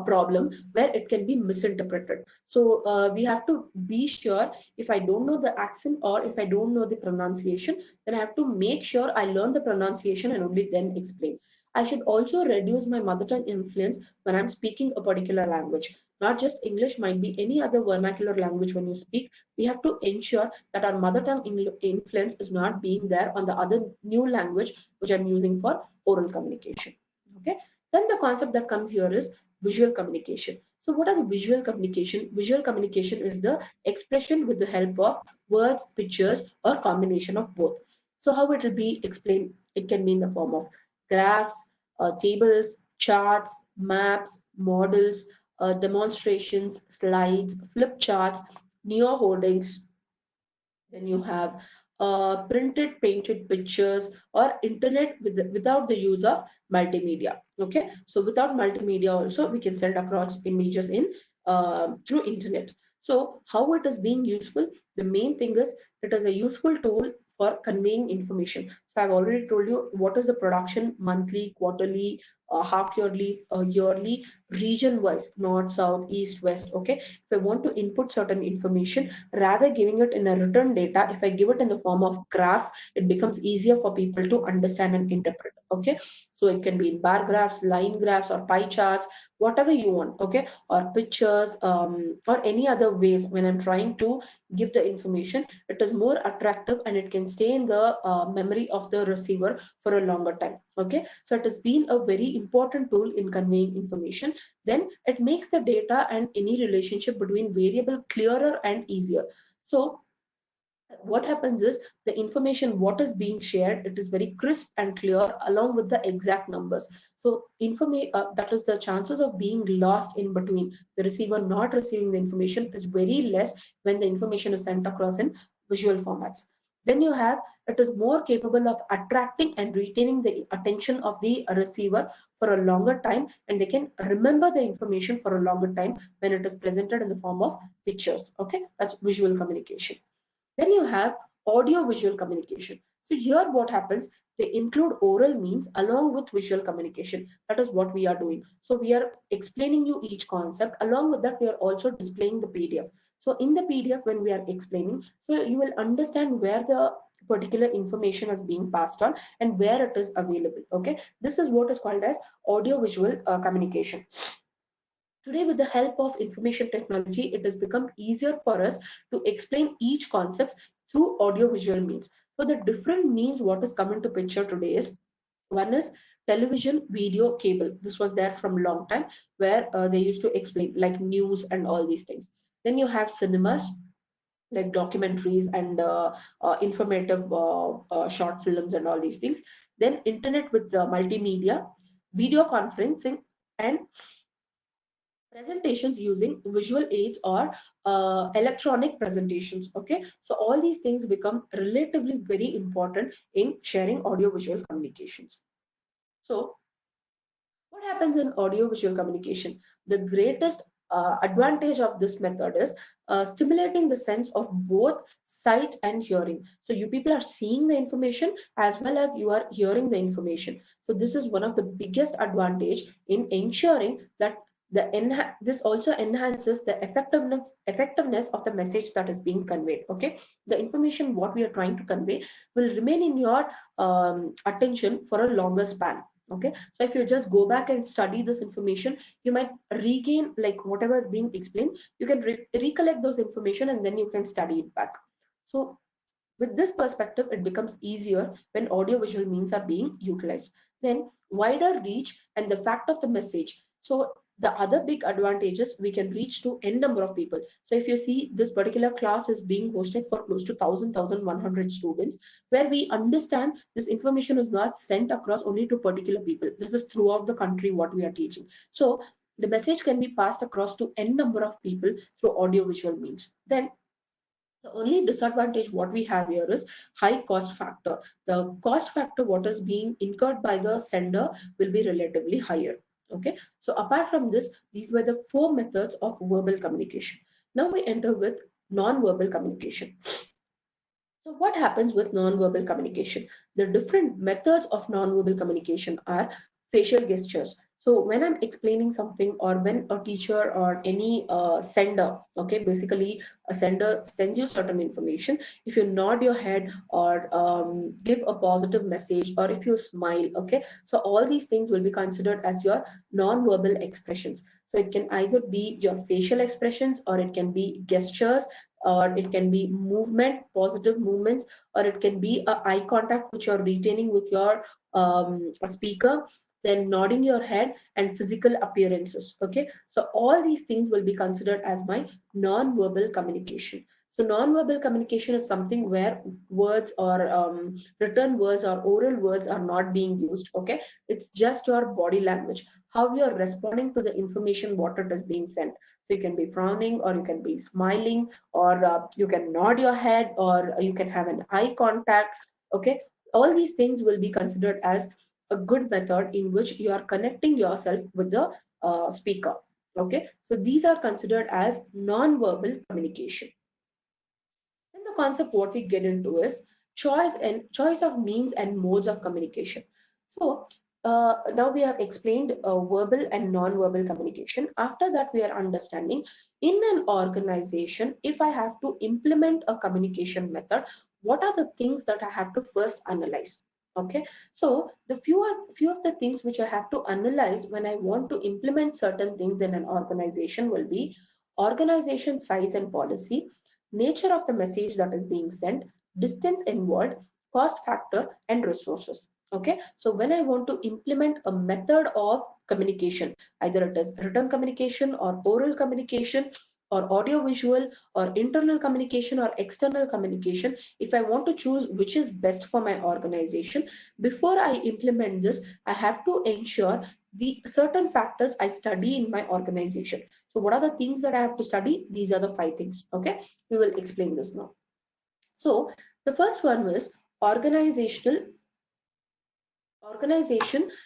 Speaker 1: problem where it can be misinterpreted. So we have to be sure, if I don't know the accent or if I don't know the pronunciation, then I have to make sure I learn the pronunciation and only then explain. I should also reduce my mother tongue influence when I'm speaking a particular language. Not just English, might be any other vernacular language when you speak. We have to ensure that our mother tongue influence is not being there on the other new language which I'm using for oral communication. Okay. Then the concept that comes here is visual communication. So what are the visual communication? Visual communication is the expression with the help of words, pictures, or combination of both. So how it will be explained? It can be in the form of graphs, tables, charts, maps, models, demonstrations, slides, flip charts, neo holdings. Then you have printed, painted pictures, or internet without the use of multimedia. Okay, so without multimedia also we can send across images in through internet. So how it is being useful? The main thing is it is a useful tool for conveying information. So I've already told you what is the production: monthly, quarterly, half yearly, yearly, region wise, north, south, east, west. Okay, if I want to input certain information, rather giving it in a written data, if I give it in the form of graphs, it becomes easier for people to understand and interpret. Okay, so it can be in bar graphs, line graphs, or pie charts, whatever you want. Okay, or pictures, or any other ways. When I'm trying to give the information, it is more attractive and it can stay in the memory of the receiver for a longer time. Okay, so it has been a very important tool in conveying information. Then it makes the data and any relationship between variable clearer and easier. So what happens is the information what is being shared, it is very crisp and clear along with the exact numbers. So that is the chances of being lost in between, the receiver not receiving the information, is very less when the information is sent across in visual formats. Then you have, it is more capable of attracting and retaining the attention of the receiver for a longer time, and they can remember the information for a longer time when it is presented in the form of pictures. Okay, that's visual communication. Then you have audio visual communication. So here what happens, they include oral means along with visual communication. That is what we are doing. So we are explaining you each concept. Along with that, we are also displaying the PDF. So in the PDF, when we are explaining, so you will understand where the particular information is being passed on and where it is available. Okay, this is what is called as audio visual communication. Today, with the help of information technology, it has become easier for us to explain each concept through audio-visual means. So the different means what is coming to picture today is, one is television, video, cable. This was there from long time, where they used to explain like news and all these things. Then you have cinemas, like documentaries and informative short films and all these things. Then internet with multimedia, video conferencing, and presentations using visual aids or electronic presentations. Okay, so all these things become relatively very important in sharing audio visual communications. So what happens in audio visual communication? The greatest advantage of this method is stimulating the sense of both sight and hearing. So you people are seeing the information as well as you are hearing the information. So this is one of the biggest advantage in ensuring that this also enhances the effectiveness of the message that is being conveyed. Okay, the information what we are trying to convey will remain in your attention for a longer span. Okay, so if you just go back and study this information, you might regain like whatever is being explained, you can recollect those information and then you can study it back. So with this perspective, it becomes easier when audio-visual means are being utilized. Then wider reach and the fact of the message. So the other big advantage is we can reach to n number of people. So if you see this particular class is being hosted for close to 1,100 students, where we understand this information is not sent across only to particular people. This is throughout the country what we are teaching. So the message can be passed across to n number of people through audio-visual means. Then the only disadvantage what we have here is high cost factor. The cost factor what is being incurred by the sender will be relatively higher. Okay. So apart from this, these were the four methods of verbal communication. Now we enter with non-verbal communication. So what happens with non-verbal communication? The different methods of non-verbal communication are facial gestures. So when I'm explaining something or when a teacher or any sender, okay, basically a sender sends you certain information, if you nod your head or give a positive message or if you smile, okay, so all these things will be considered as your non-verbal expressions. So it can either be your facial expressions or it can be gestures or it can be movement, positive movements, or it can be a eye contact which you're retaining with your speaker, then nodding your head and physical appearances. Okay, so all these things will be considered as my non-verbal communication. So non-verbal communication is something where words or written words or oral words are not being used. Okay, it's just your body language, how you're responding to the information what it is being sent. So you can be frowning or you can be smiling or you can nod your head or you can have an eye contact. Okay, all these things will be considered as a good method in which you are connecting yourself with the speaker. Okay, so these are considered as non-verbal communication. Then the concept what we get into is choice of means and modes of communication. So now we have explained verbal and non-verbal communication. After that, we are understanding in an organization, if I have to implement a communication method, what are the things that I have to first analyze? Okay, so the few of the things which I have to analyze when I want to implement certain things in an organization will be organization size and policy, nature of the message that is being sent, distance involved, cost factor, and resources. Okay, so when I want to implement a method of communication, either it is written communication or oral communication or audio visual or internal communication or external communication, if I want to choose which is best for my organization, before I implement this, I have to ensure the certain factors I study in my organization. So what are the things that I have to study? These are the five things. Okay, we will explain this now. So the first one was organization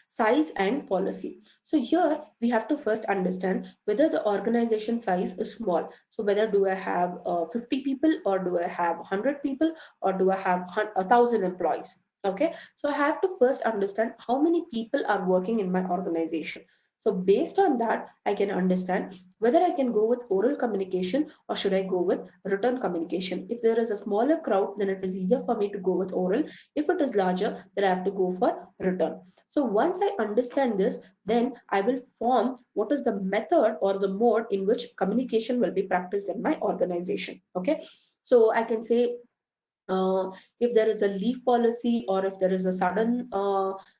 Speaker 1: size and policy. So here we have to first understand whether the organization size is small. So whether do I have 50 people, or do I have 100 people, or do I have 1,000 employees? Okay, so I have to first understand how many people are working in my organization. So based on that, I can understand whether I can go with oral communication or should I go with written communication. If there is a smaller crowd, then it is easier for me to go with oral. If it is larger, then I have to go for return. So once I understand this, then I will form what is the method or the mode in which communication will be practiced in my organization. Okay, so I can say if there is a leave policy, or if there is a sudden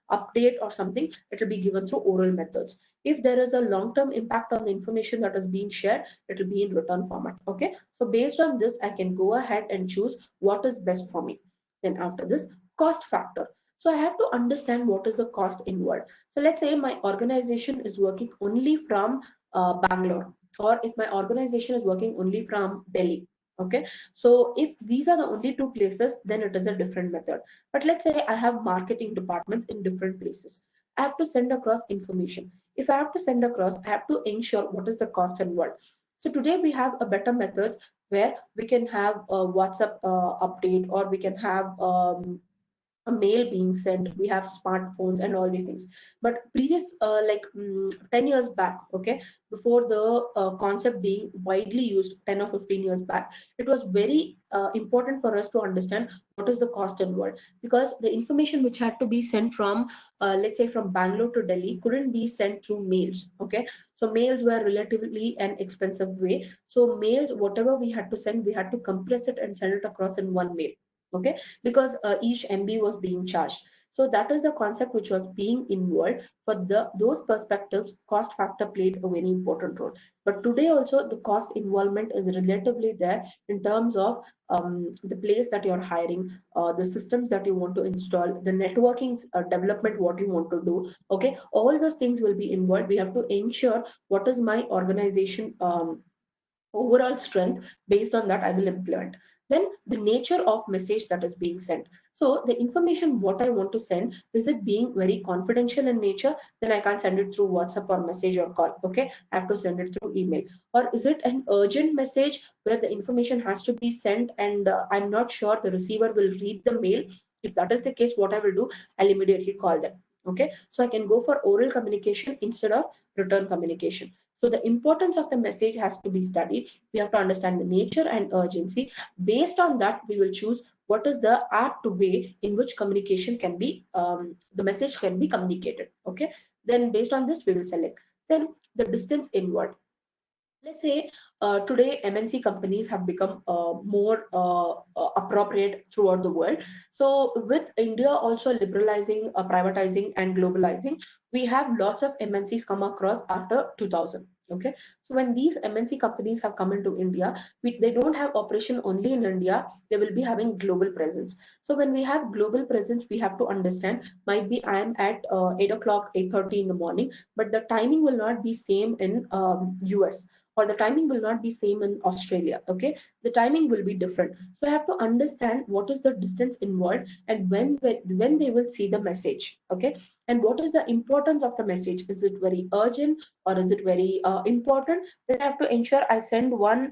Speaker 1: update or something, it will be given through oral methods. If there is a long-term impact on the information that is being shared, it will be in written format. Okay, so based on this, I can go ahead and choose what is best for me. Then after this, cost factor. So I have to understand what is the cost involved. So let's say my organization is working only from Bangalore, or if my organization is working only from Delhi. Okay, so if these are the only two places, then it is a different method. But let's say I have marketing departments in different places. I have to send across information. If I have to send across, I have to ensure what is the cost involved. So today we have a better methods where we can have a WhatsApp update, or we can have a mail being sent. We have smartphones and all these things. But previous 10 years back, okay, before the concept being widely used 10 or 15 years back, it was very important for us to understand what is the cost involved, because the information which had to be sent from let's say from Bangalore to Delhi couldn't be sent through mails. Okay, so mails were relatively an expensive way. So mails, whatever we had to send, we had to compress it and send it across in one mail. Okay, because each MB was being charged. So that is the concept which was being involved. For those perspectives, cost factor played a very important role. But today also the cost involvement is relatively there in terms of the place that you're hiring, the systems that you want to install, the networking development, what you want to do. Okay, all those things will be involved. We have to ensure what is my organization overall strength. Based on that, I will implement. Then the nature of message that is being sent. So the information what I want to send, is it being very confidential in nature? Then I can't send it through WhatsApp or message or call. Okay, I have to send it through email. Or is it an urgent message where the information has to be sent, and I'm not sure the receiver will read the mail? If that is the case, what I will do, I'll immediately call them. Okay, so I can go for oral communication instead of written communication. So the importance of the message has to be studied. We have to understand the nature and urgency. Based on that, we will choose what is the apt way in which communication can be, the message can be communicated. Okay. Then based on this, we will select. Then the distance involved. Let's say today MNC companies have become more appropriate throughout the world. So with India also liberalizing, privatizing and globalizing, we have lots of MNCs come across after 2000. Okay, so when these MNC companies have come into India, they don't have operation only in India, they will be having global presence. So when we have global presence, we have to understand, might be I am at 8 o'clock, 8:30 in the morning, but the timing will not be same in US, or the timing will not be same in Australia. Okay, the timing will be different. So I have to understand what is the distance involved, and when they will see the message. Okay, and what is the importance of the message? Is it very urgent, or is it very important? Then I have to ensure I send one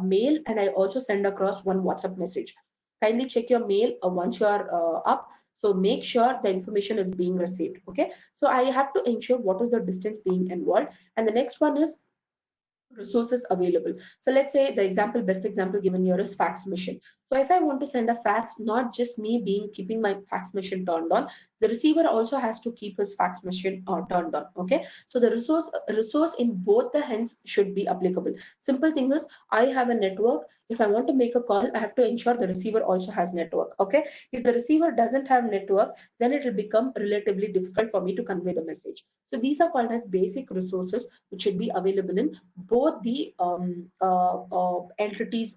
Speaker 1: mail, and I also send across one WhatsApp message. Kindly check your mail once you are up. So make sure the information is being received. Okay, so I have to ensure what is the distance being involved. And the next one is resources available. So let's say the example, best example given here is fax machine. So if I want to send a fax, not just me being keeping my fax machine turned on, the receiver also has to keep his fax machine turned on. Okay, so the resource in both the hands should be applicable. Simple thing is, I have a network. If I want to make a call, I have to ensure the receiver also has network. Okay, if the receiver doesn't have network, then it will become relatively difficult for me to convey the message. So these are called as basic resources which should be available in both the entities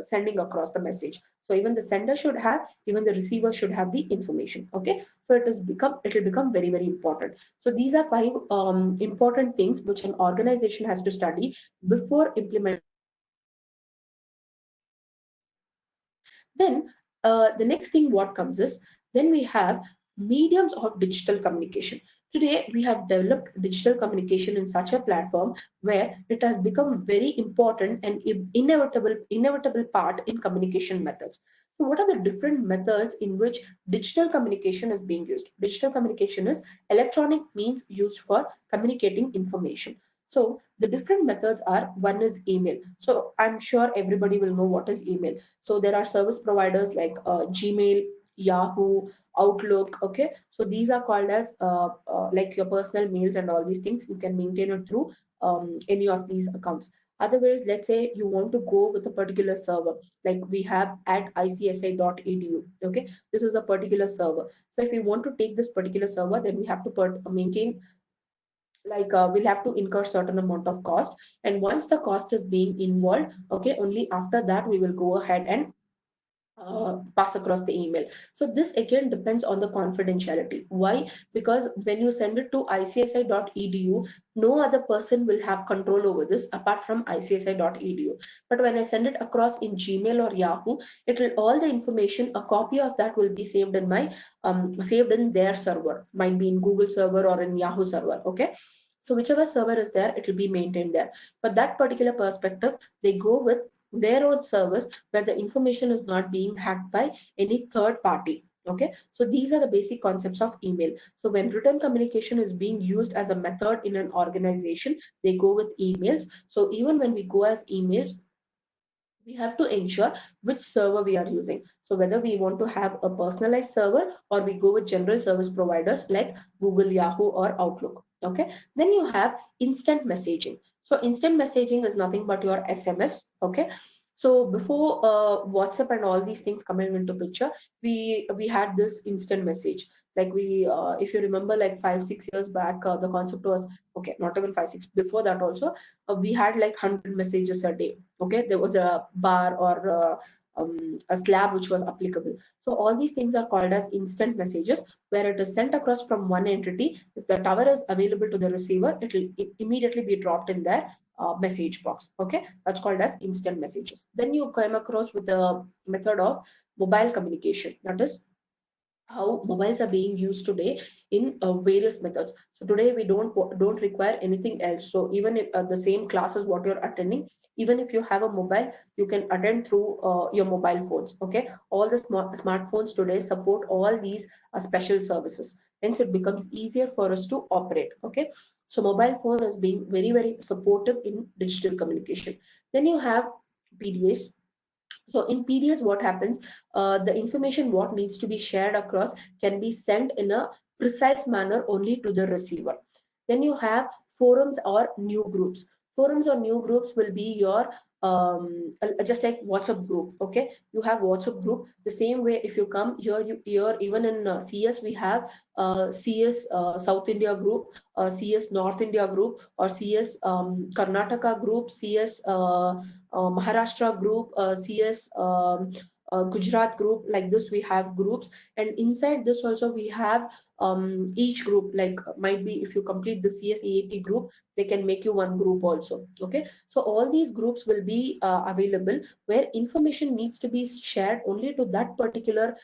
Speaker 1: sending across the message. So even the sender should have, even the receiver should have the information. Okay, so it will become very, very important. So these are five important things which an organization has to study before implementing. Then the next thing what comes is, then we have mediums of digital communication. Today we have developed digital communication in such a platform where it has become very important and inevitable part in communication methods. So what are the different methods in which digital communication is being used? Digital communication is electronic means used for communicating information. So the different methods are, one is email. So I'm sure everybody will know what is email. So there are service providers like Gmail, Yahoo, Outlook. Okay, so these are called as like your personal mails and all these things. You can maintain it through any of these accounts. Otherwise, let's say you want to go with a particular server, like we have at icsi.edu. Okay, this is a particular server. So if we want to take this particular server, then we have to maintain, like we'll have to incur certain amount of cost, and once the cost is being involved, okay, only after that we will go ahead and pass across the email. So this again depends on the confidentiality. Why? Because when you send it to icsi.edu, no other person will have control over this apart from icsi.edu. But when I send it across in Gmail or Yahoo, it will, all the information, a copy of that will be saved in my saved in their server, might be in Google server or in Yahoo server. Okay. So whichever server is there, it will be maintained there. For that particular perspective, they go with their own service where the information is not being hacked by any third party. Okay, so these are the basic concepts of email. So when written communication is being used as a method in an organization, they go with emails. So even when we go as emails, we have to ensure which server we are using. So whether we want to have a personalized server or we go with general service providers like Google, Yahoo, or Outlook. Okay. Then you have instant messaging. So instant messaging is nothing but your SMS. Okay. So before WhatsApp and all these things coming into picture, we had this instant message. Like if you remember, like 5 6 years back, the concept was, okay, not even 5 6, before that also, we had like 100 messages a day. Okay, there was a bar or a slab which was applicable. So all these things are called as instant messages, where it is sent across from one entity. If the tower is available to the receiver, it will immediately be dropped in their message box. Okay, that's called as instant messages. Then you come across with the method of mobile communication. That is how mobiles are being used today in various methods. So today we don't require anything else. So even if the same classes what you're attending, even if you have a mobile, you can attend through your mobile phones. Okay, all the smartphones today support all these special services. Hence, it becomes easier for us to operate. Okay, so mobile phone is being very supportive in digital communication. Then you have PDAs. So in PDS, what happens? The information what needs to be shared across can be sent in a precise manner only to the receiver. Then you have forums or new groups. Forums or new groups will be your just like WhatsApp group. Okay, you have WhatsApp group. The same way, if you come here, here even in CS we have CS South India group, CS North India group, or CS Karnataka group, CS Maharashtra group, CS Gujarat group. Like this, we have groups, and inside this also we have each group. Like might be if you complete the CSEAT group, they can make you one group also. Okay, so all these groups will be available where information needs to be shared only to that particular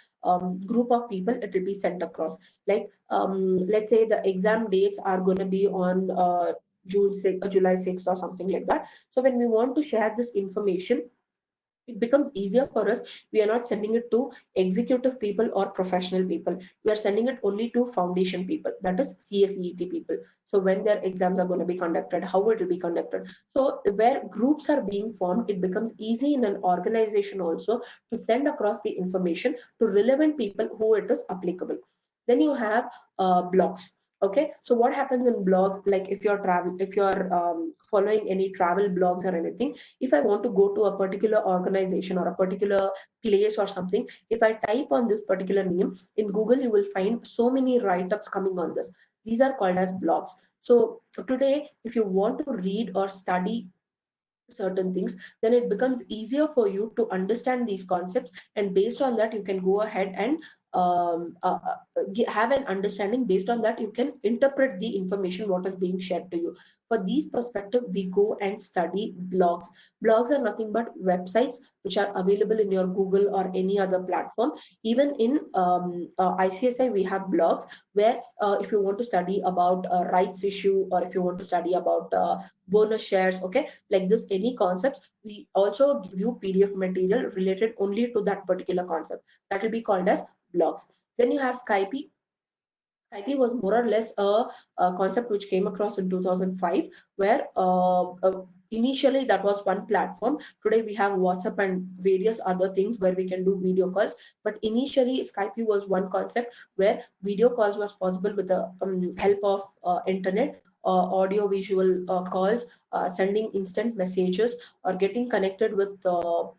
Speaker 1: group of people. It will be sent across. Like let's say the exam dates are going to be on June 6th, July 6th, or something like that. So when we want to share this information, it becomes easier for us. We are not sending it to executive people or professional people. We are sending it only to foundation people, that is CSET people. So when their exams are going to be conducted, how it will be conducted. So where groups are being formed, it becomes easy in an organization also to send across the information to relevant people who it is applicable. Then you have blogs. Okay, so what happens in blogs, like if you're following any travel blogs or anything, if I want to go to a particular organization or a particular place or something, if I type on this particular name in Google, you will find so many write-ups coming on this. These are called as blogs. So today, if you want to read or study certain things, then it becomes easier for you to understand these concepts, and based on that you can go ahead and have an understanding. Based on that, you can interpret the information what is being shared to you. For these perspective, we go and study blogs. Blogs are nothing but websites which are available in your Google or any other platform. Even in ICSI, we have blogs where if you want to study about rights issue, or if you want to study about bonus shares, okay, like this, any concepts, we also give you PDF material related only to that particular concept. That will be called as blogs. Then you have Skype. Skype was more or less a concept which came across in 2005, where initially that was one platform. Today we have WhatsApp and various other things where we can do video calls. But initially Skype was one concept where video calls was possible with the help of internet, audio visual calls, sending instant messages, or getting connected with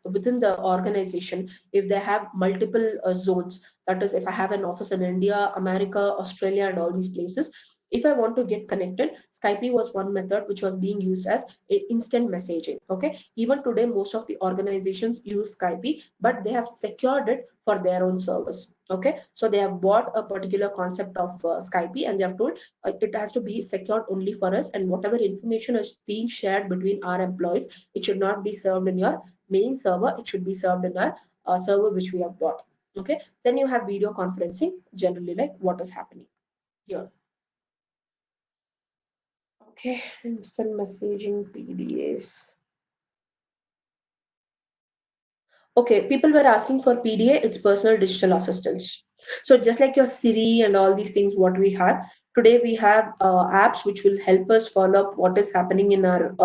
Speaker 1: within the organization if they have multiple zones. That is, if I have an office in India, America, Australia, and all these places, if I want to get connected, Skype was one method which was being used as instant messaging. Okay, even today, most of the organizations use Skype, but they have secured it for their own service. Okay, so they have bought a particular concept of Skype, and they have told it has to be secured only for us, and whatever information is being shared between our employees, it should not be served in your main server. It should be served in our server which we have bought. Okay, then you have video conferencing, generally like what is happening here. Okay, instant messaging, PDAs. Okay, people were asking for PDA, it's personal digital assistants. So just like your Siri and all these things, what we have today, we have apps which will help us follow up what is happening in our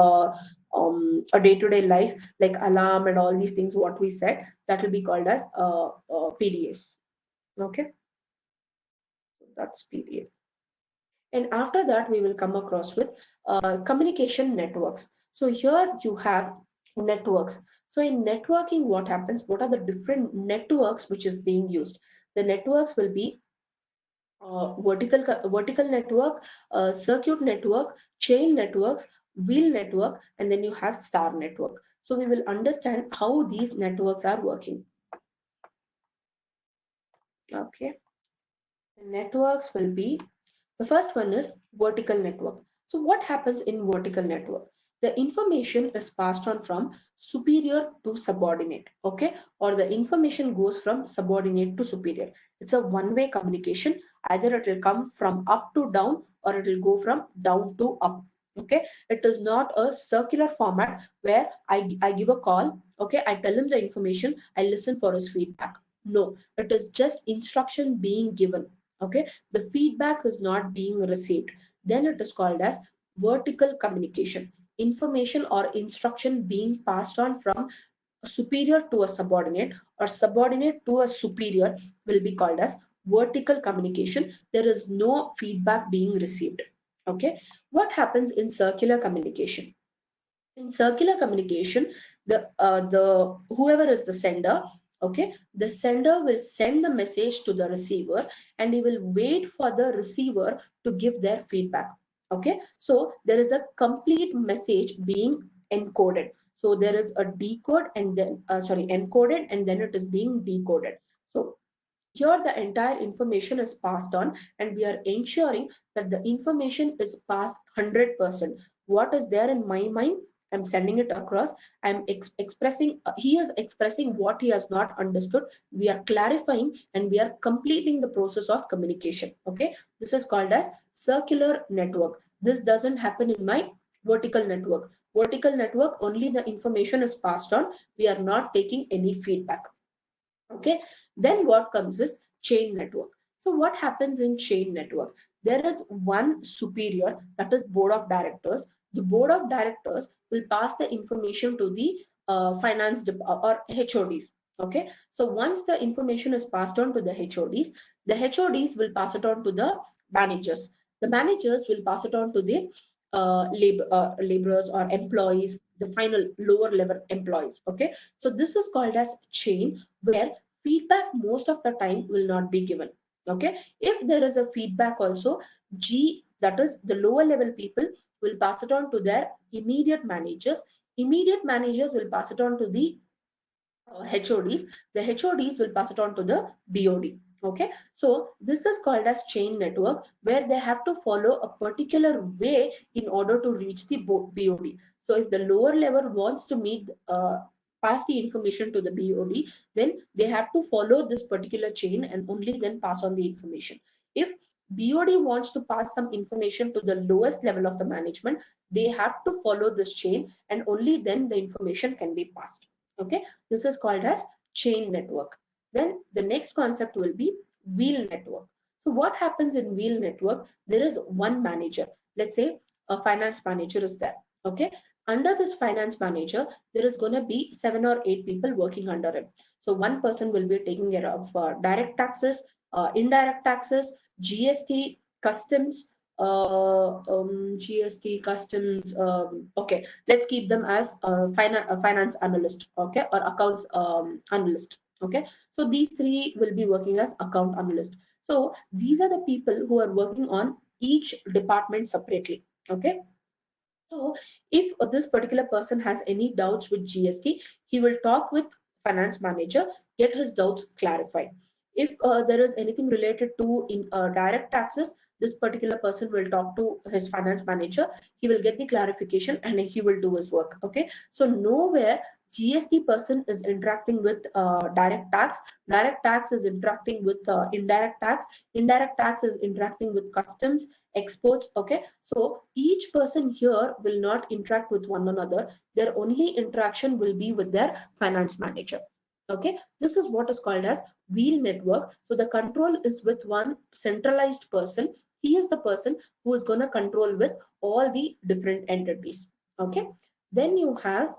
Speaker 1: a day-to-day life, like alarm and all these things. What we said, that will be called as PDAs. Okay, that's PDA. And after that, we will come across with communication networks. So here you have networks. So in networking, what happens? What are the different networks which is being used? The networks will be vertical network, circuit network, chain networks, wheel network, and then you have star network. So we will understand how these networks are working. Okay, the networks will be, the first one is vertical network. So what happens in vertical network? The information is passed on from superior to subordinate, okay? Or the information goes from subordinate to superior. It's a one-way communication. Either it will come from up to down, or it will go from down to up. Okay, it is not a circular format where I give a call, okay, I tell him the information, I listen for his feedback. No, it is just instruction being given. Okay, the feedback is not being received, then it is called as vertical communication. Information or instruction being passed on from a superior to a subordinate, or subordinate to a superior, will be called as vertical communication. There is no feedback being received. Okay, what happens in circular communication? In circular communication, the whoever is the sender, okay, the sender will send the message to the receiver, and he will wait for the receiver to give their feedback. Okay, so there is a complete message being encoded. So there is a decode, and then encoded, and then it is being decoded. So here the entire information is passed on, and we are ensuring that the information is passed 100%. What is there in my mind, I'm sending it across. I'm expressing, he is expressing what he has not understood. We are clarifying, and we are completing the process of communication. Okay, this is called as circular network. This doesn't happen in my vertical network. Vertical network, only the information is passed on. We are not taking any feedback. Okay, then what comes is chain network. So what happens in chain network? There is one superior, that is board of directors. The board of directors will pass the information to the or HODs. Okay, so once the information is passed on to the HODs will pass it on to the managers. The managers will pass it on to the laborers or employees, the final lower level employees. Okay, so this is called as chain, where feedback most of the time will not be given. Okay, if there is a feedback also, G, that is the lower level people, will pass it on to their immediate managers. Immediate managers will pass it on to the HODs. The HODs will pass it on to the BOD. Okay, so this is called as chain network, where they have to follow a particular way in order to reach the BOD. So if the lower level wants to meet pass the information to the BOD, then they have to follow this particular chain and only then pass on the information. If BOD wants to pass some information to the lowest level of the management, they have to follow this chain and only then the information can be passed. Okay, this is called as chain network. Then the next concept will be wheel network. So what happens in wheel network? There is one manager. Let's say a finance manager is there. Okay. Under this finance manager, there is going to be 7 or 8 people working under him. So one person will be taking care of direct taxes, indirect taxes, GST, customs, GST, customs. Okay, let's keep them as finance analyst. Okay, or accounts analyst. Okay, so these three will be working as account analyst. So these are the people who are working on each department separately. Okay, so if this particular person has any doubts with GST, he will talk with finance manager, get his doubts clarified. If there is anything related to in direct taxes, this particular person will talk to his finance manager. He will get the clarification and he will do his work. Okay, so nowhere GST person is interacting with direct tax. Direct tax is interacting with indirect tax. Indirect tax is interacting with customs, exports. Okay, so each person here will not interact with one another. Their only interaction will be with their finance manager. Okay, this is what is called as wheel network. So the control is with one centralized person. He is the person who is going to control with all the different entities. Okay, then you have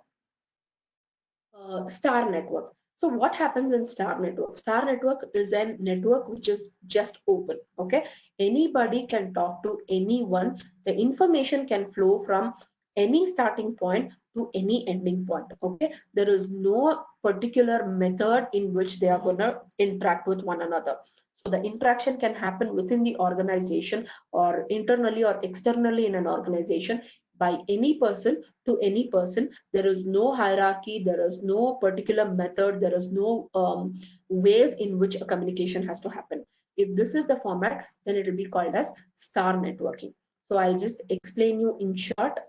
Speaker 1: star network. So what happens in star network? Star network is a network which is just open. Okay, anybody can talk to anyone. The information can flow from any starting point to any ending point. Okay, there is no particular method in which they are going to interact with one another. So the interaction can happen within the organization or internally or externally in an organization by any person to any person. There is no hierarchy, there is no particular method, there is no ways in which a communication has to happen. If this is the format, then it will be called as star networking. So I'll just explain you in short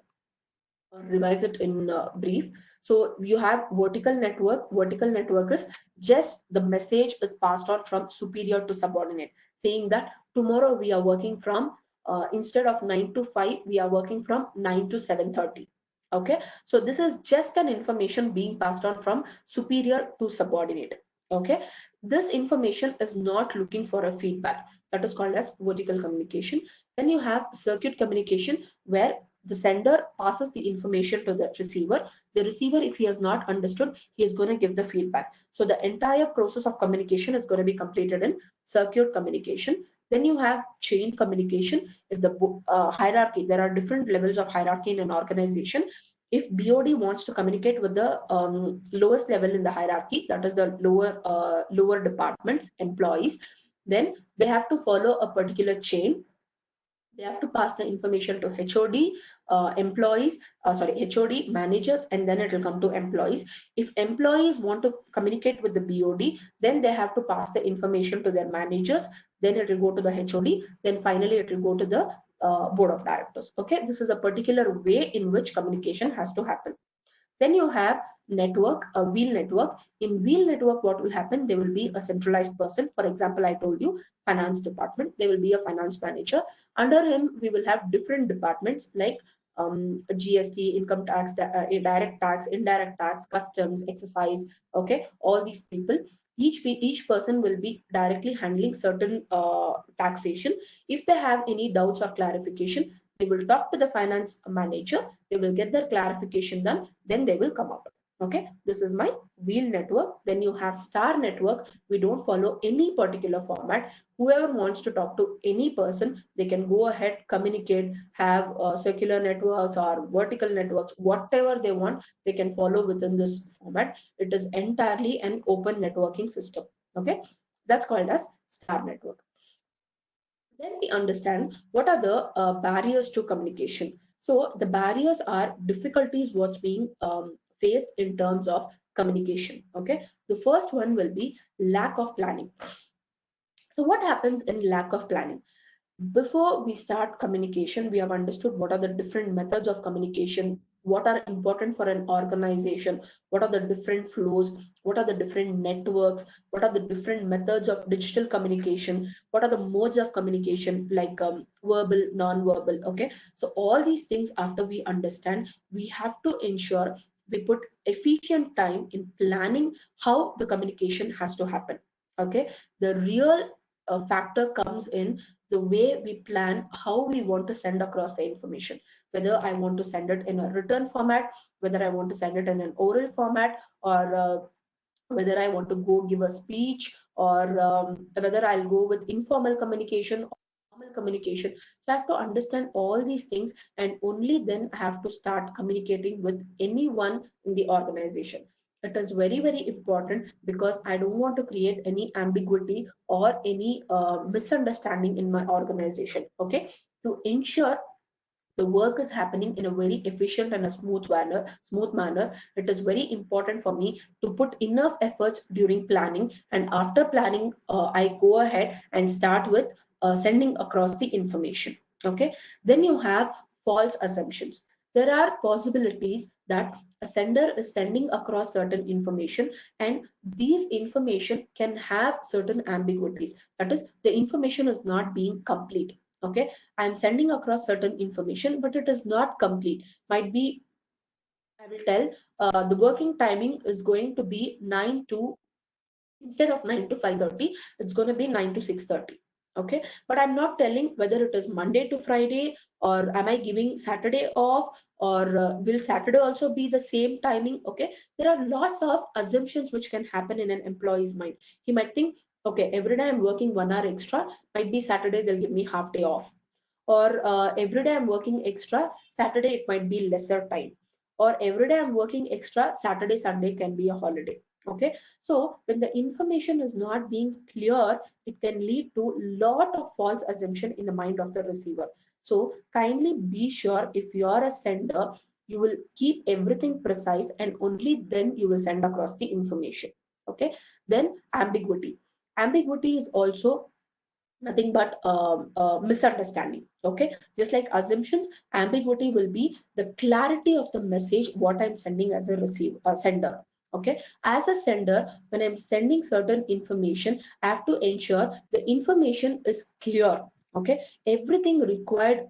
Speaker 1: or revise it in brief. So you have vertical network. Vertical network is just the message is passed on from superior to subordinate, saying that tomorrow we are working from instead of 9 to 5, we are working from 9 to 7:30. Okay, so this is just an information being passed on from superior to subordinate. Okay, this information is not looking for a feedback. That is called as vertical communication. Then you have circuit communication, where the sender passes the information to the receiver. The receiver, if he has not understood, he is going to give the feedback. So the entire process of communication is going to be completed in circuit communication. Then you have chain communication. If the hierarchy, there are different levels of hierarchy in an organization. If BOD wants to communicate with the lowest level in the hierarchy, that is the lower departments, employees, then they have to follow a particular chain. They have to pass the information to HOD, employees, HOD, managers, and then it will come to employees. If employees want to communicate with the BOD, then they have to pass the information to their managers, then it will go to the HOD, then finally it will go to the board of directors. Okay, this is a particular way in which communication has to happen. Then you have network, a wheel network. In wheel network, what will happen? There will be a centralized person. For example, I told you finance department. There will be a finance manager. Under him, we will have different departments like GST, income tax, direct tax, indirect tax, customs, exercise. Okay, all these people. Each person will be directly handling certain taxation. If they have any doubts or clarification, they will talk to the finance manager. They will get their clarification done, then they will come out. Okay, this is my wheel network. Then you have star network. We don't follow any particular format. Whoever wants to talk to any person, they can go ahead, communicate, have circular networks or vertical networks, whatever they want, they can follow within this format. It is entirely an open networking system. Okay, that's called as star network. Then we understand what are the barriers to communication. So the barriers are difficulties what's being faced in terms of communication. Okay, the first one will be lack of planning. So what happens in lack of planning? Before we start communication, we have understood what are the different methods of communication, what are important for an organization, what are the different flows, what are the different networks, what are the different methods of digital communication, what are the modes of communication like verbal, non-verbal. Okay, so all these things, after we understand, we have to ensure we put efficient time in planning how the communication has to happen. Okay, the real factor comes in the way we plan how we want to send across the information, whether I want to send it in a written format, whether I want to send it in an oral format, or whether I want to go give a speech, or whether I'll go with informal communication or formal communication. So I have to understand all these things, and only then I have to start communicating with anyone in the organization. It is very, very important because I don't want to create any ambiguity or any misunderstanding in my organization. Okay, to ensure the work is happening in a very efficient and a smooth manner, it is very important for me to put enough efforts during planning, and after planning I go ahead and start with sending across the information. Okay, then you have false assumptions. There are possibilities that a sender is sending across certain information, and these information can have certain ambiguities. That is, the information is not being complete. Okay, I'm sending across certain information, but it is not complete. Might be, I will tell, the working timing is going to be 9 to, instead of 9 to 5:30, it's going to be 9 to 6:30. Okay, but I'm not telling whether it is Monday to Friday, or am I giving Saturday off, or will Saturday also be the same timing. Okay, there are lots of assumptions which can happen in an employee's mind. He might think, okay, every day I'm working 1 hour extra, might be Saturday they'll give me half day off, or every day I'm working extra, Saturday it might be lesser time, or every day I'm working extra, Saturday, Sunday can be a holiday. Okay, so when the information is not being clear, it can lead to lot of false assumption in the mind of the receiver. So kindly be sure, if you are a sender, you will keep everything precise, and only then you will send across the information. Okay, then ambiguity is also nothing but misunderstanding. Okay, just like assumptions, ambiguity will be the clarity of the message what I'm sending as a sender. Okay, as a sender, when I'm sending certain information, I have to ensure the information is clear. Okay, everything required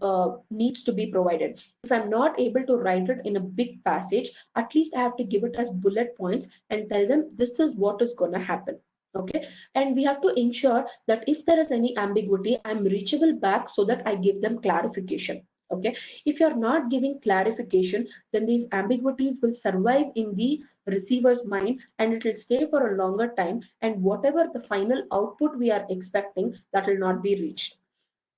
Speaker 1: needs to be provided. If I'm not able to write it in a big passage, at least I have to give it as bullet points and tell them this is what is going to happen. Okay, and we have to ensure that if there is any ambiguity, I'm reachable back so that I give them clarification. Okay, if you're not giving clarification, then these ambiguities will survive in the receiver's mind, and it will stay for a longer time, and whatever the final output we are expecting, that will not be reached.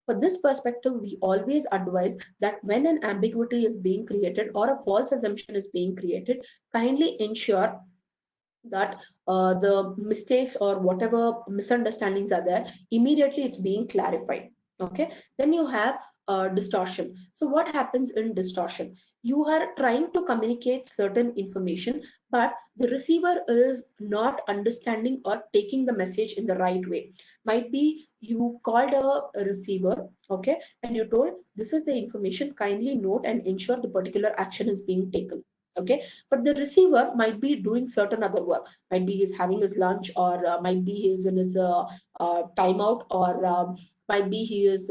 Speaker 1: For this perspective, we always advise that when an ambiguity is being created or a false assumption is being created, kindly ensure that the mistakes or whatever misunderstandings are there, immediately it's being clarified. Okay, then you have distortion. So what happens in distortion? You are trying to communicate certain information, but the receiver is not understanding or taking the message in the right way. Might be you called a receiver, okay, and you told this is the information, kindly note and ensure the particular action is being taken. Okay, but the receiver might be doing certain other work, might be he's having his lunch, or might be he is in his timeout, or might be he is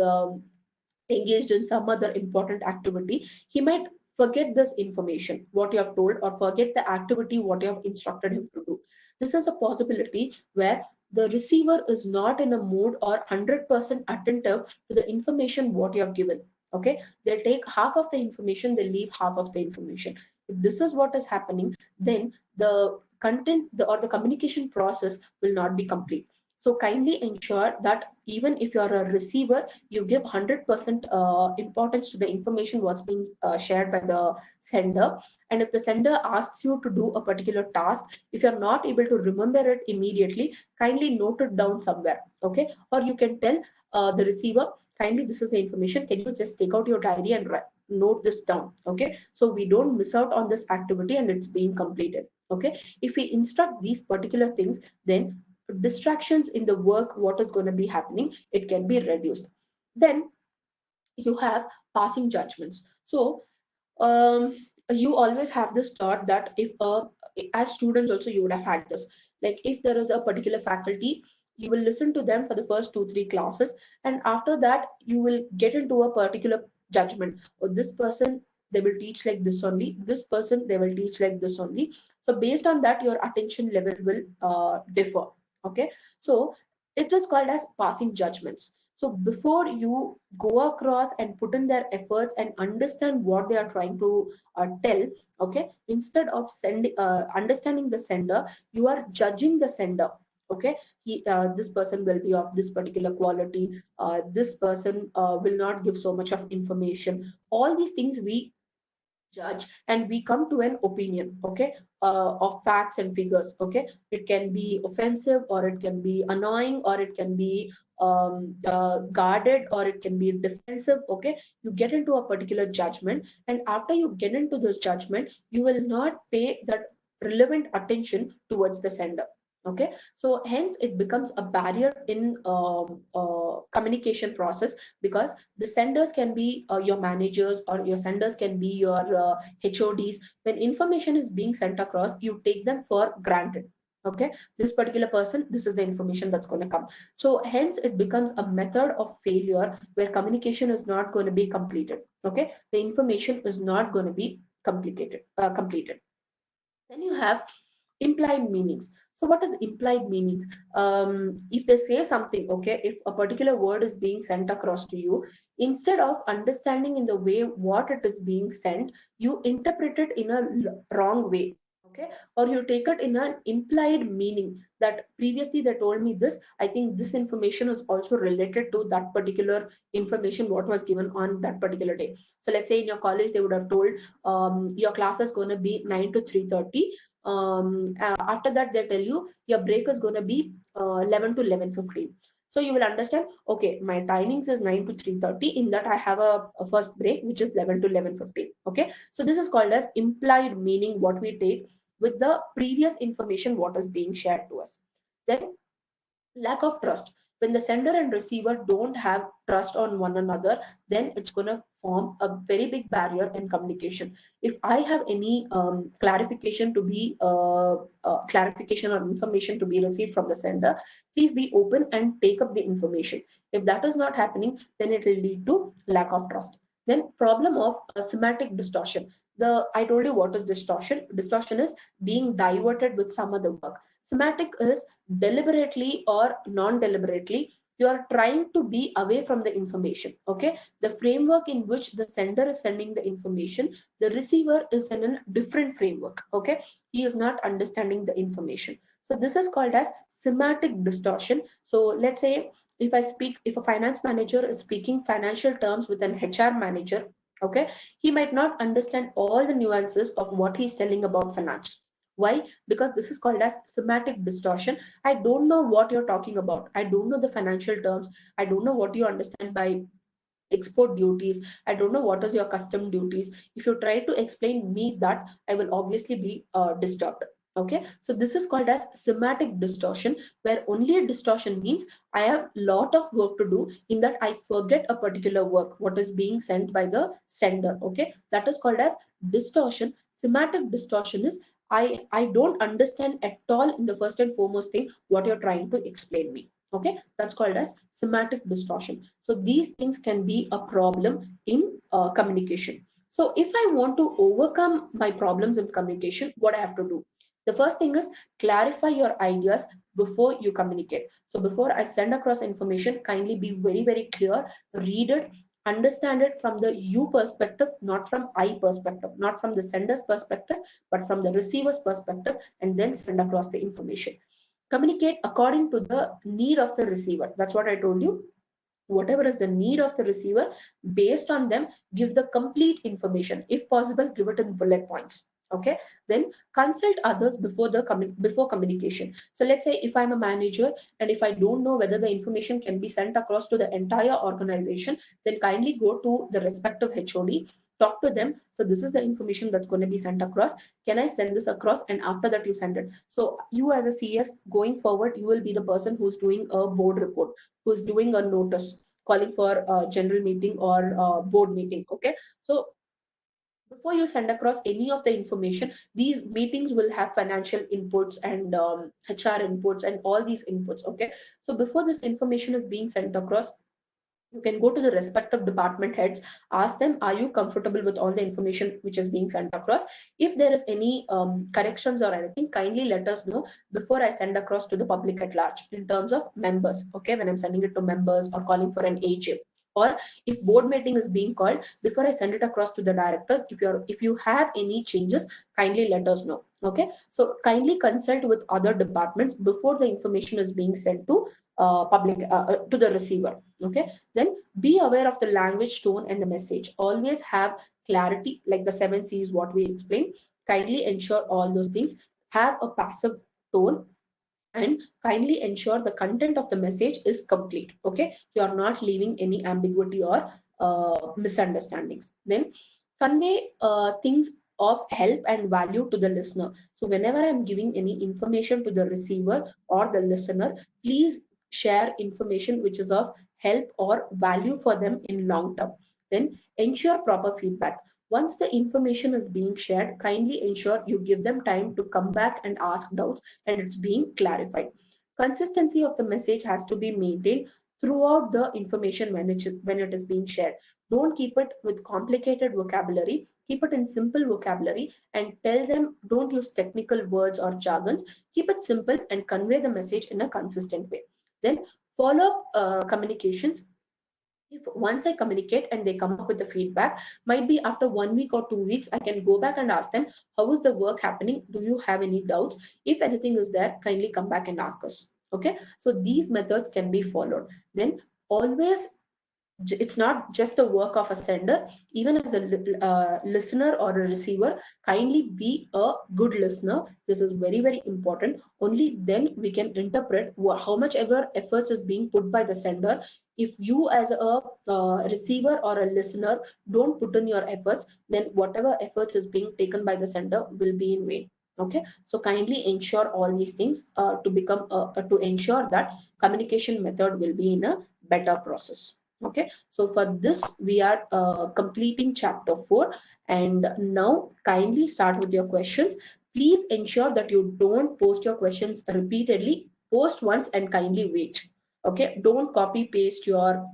Speaker 1: engaged in some other important activity. He might forget this information what you have told, or forget the activity what you have instructed him to do. This is a possibility where the receiver is not in a mood or 100% attentive to the information what you have given. Okay, they'll take half of the information, they'll leave half of the information. If this is what is happening, then the or the communication process will not be complete. So kindly ensure that even if you are a receiver, you give 100% importance to the information what's being shared by the sender. And if the sender asks you to do a particular task, if you're not able to remember it immediately, kindly note it down somewhere. Okay, or you can tell the receiver, kindly, this is the information, can you just take out your diary and note this down. Okay, so we don't miss out on this activity and it's being completed. Okay, if we instruct these particular things, then distractions in the work, what is going to be happening, it can be reduced. Then you have passing judgments. So um, you always have this thought that if as students also you would have had this, like if there is a particular faculty, you will listen to them for the first 2 3 classes, and after that you will get into a particular judgment, or this person they will teach like this only, this person they will teach like this only. So based on that your attention level will differ. Okay, so it is called as passing judgments. So before you go across and put in their efforts and understand what they are trying to tell, okay, instead of understanding the sender, you are judging the sender. Okay, this person will be of this particular quality. This person will not give so much of information. All these things we judge, and we come to an opinion, okay, of facts and figures. Okay, it can be offensive, or it can be annoying, or it can be guarded, or it can be defensive. Okay, you get into a particular judgment, and after you get into this judgment, you will not pay that relevant attention towards the sender. Okay, so hence it becomes a barrier in communication process, because the senders can be your managers, or your senders can be your HODs. When information is being sent across, you take them for granted. Okay, this particular person, this is the information that's going to come. So hence it becomes a method of failure where communication is not going to be completed. Okay, the information is not going to be completed. Then you have implied meanings. So what is implied meanings? If they say something, okay, if a particular word is being sent across to you, instead of understanding in the way what it is being sent, you interpret it in a wrong way. Okay, or you take it in an implied meaning that previously they told me this. I think this information is also related to that particular information what was given on that particular day. So let's say in your college they would have told your class is going to be 9 to 3:30. After that they tell you your break is going to be 11 to 11:15. So you will understand, okay, my timings is 9 to 3:30. In that I have a first break which is 11 to 11:15. Okay, so this is called as implied meaning, what we take with the previous information what is being shared to us. Then lack of trust. When the sender and receiver don't have trust on one another, then it's going to form a very big barrier in communication. If I have any clarification to be clarification or information to be received from the sender, please be open and take up the information. If that is not happening, then it will lead to lack of trust. Then problem of semantic distortion. The I told you what is distortion. Distortion is being diverted with some other work. Semantic is deliberately or non-deliberately you are trying to be away from the information. Okay, the framework in which the sender is sending the information, the receiver is in a different framework. Okay, he is not understanding the information. So this is called as semantic distortion. So let's say if a finance manager is speaking financial terms with an HR manager, okay, he might not understand all the nuances of what he's telling about finance. Why? Because this is called as semantic distortion. I don't know what you're talking about. I don't know the financial terms. I don't know what you understand by export duties. I don't know what is your custom duties. If you try to explain me that, I will obviously be disturbed. Okay, so this is called as semantic distortion, where only a distortion means I have lot of work to do, in that I forget a particular work what is being sent by the sender. Okay, that is called as distortion. Semantic distortion is I don't understand at all in the first and foremost thing what you're trying to explain me. Okay, that's called as semantic distortion. So these things can be a problem in communication. So if I want to overcome my problems in communication, what I have to do? The first thing is clarify your ideas before you communicate. So before I send across information, kindly be very, very clear, read it, understand it from the you perspective, not from I perspective, not from the sender's perspective, but from the receiver's perspective, and then send across the information. Communicate according to the need of the receiver. That's what I told you. Whatever is the need of the receiver, based on them, give the complete information. If possible, give it in bullet points. Okay, then consult others before communication. So let's say if I'm a manager and if I don't know whether the information can be sent across to the entire organization, then kindly go to the respective HOD talk to them. So this is the information that's going to be sent across. Can I send this across? And after that, you send it. So you as a CS going forward, you will be the person who's doing a board report, who's doing a notice calling for a general meeting or a board meeting. Okay. So before you send across any of the information, these meetings will have financial inputs and HR inputs and all these inputs. Okay. So before this information is being sent across, you can go to the respective department heads, ask them, are you comfortable with all the information which is being sent across? If there is any corrections or anything, kindly let us know before I send across to the public at large in terms of members. Okay, when I'm sending it to members or calling for an AGM, or if board meeting is being called, before I send it across to the directors, if you have any changes, kindly let us know. Okay, so kindly consult with other departments before the information is being sent to public to the receiver. Okay, then be aware of the language, tone, and the message. Always have clarity, like the 7 C's, what we explained. Kindly ensure all those things. Have a passive tone, and kindly ensure the content of the message is complete. Okay, you are not leaving any ambiguity or misunderstandings. Then convey things of help and value to the listener. So whenever I'm giving any information to the receiver or the listener, please share information which is of help or value for them in long term. Then ensure proper feedback. Once the information is being shared, kindly ensure you give them time to come back and ask doubts and it's being clarified. Consistency of the message has to be maintained throughout the information when it is being shared. Don't keep it with complicated vocabulary. Keep it in simple vocabulary and tell them don't use technical words or jargons. Keep it simple and convey the message in a consistent way. Then follow communications. If once I communicate and they come up with the feedback, might be after 1 week or 2 weeks, I can go back and ask them, how is the work happening? Do you have any doubts? If anything is there, kindly come back and ask us. Okay, so these methods can be followed. Then always, it's not just the work of a sender. Even as a listener or a receiver, kindly be a good listener. This is very very important. Only then we can interpret how much ever efforts is being put by the sender. If you as a receiver or a listener don't put in your efforts, then whatever efforts is being taken by the sender will be in vain. Okay, so kindly ensure all these things to ensure that communication method will be in a better process. Okay, so for this we are completing chapter 4, and now kindly start with your questions. Please ensure that you don't post your questions repeatedly. Post once and kindly wait. Okay, don't copy paste your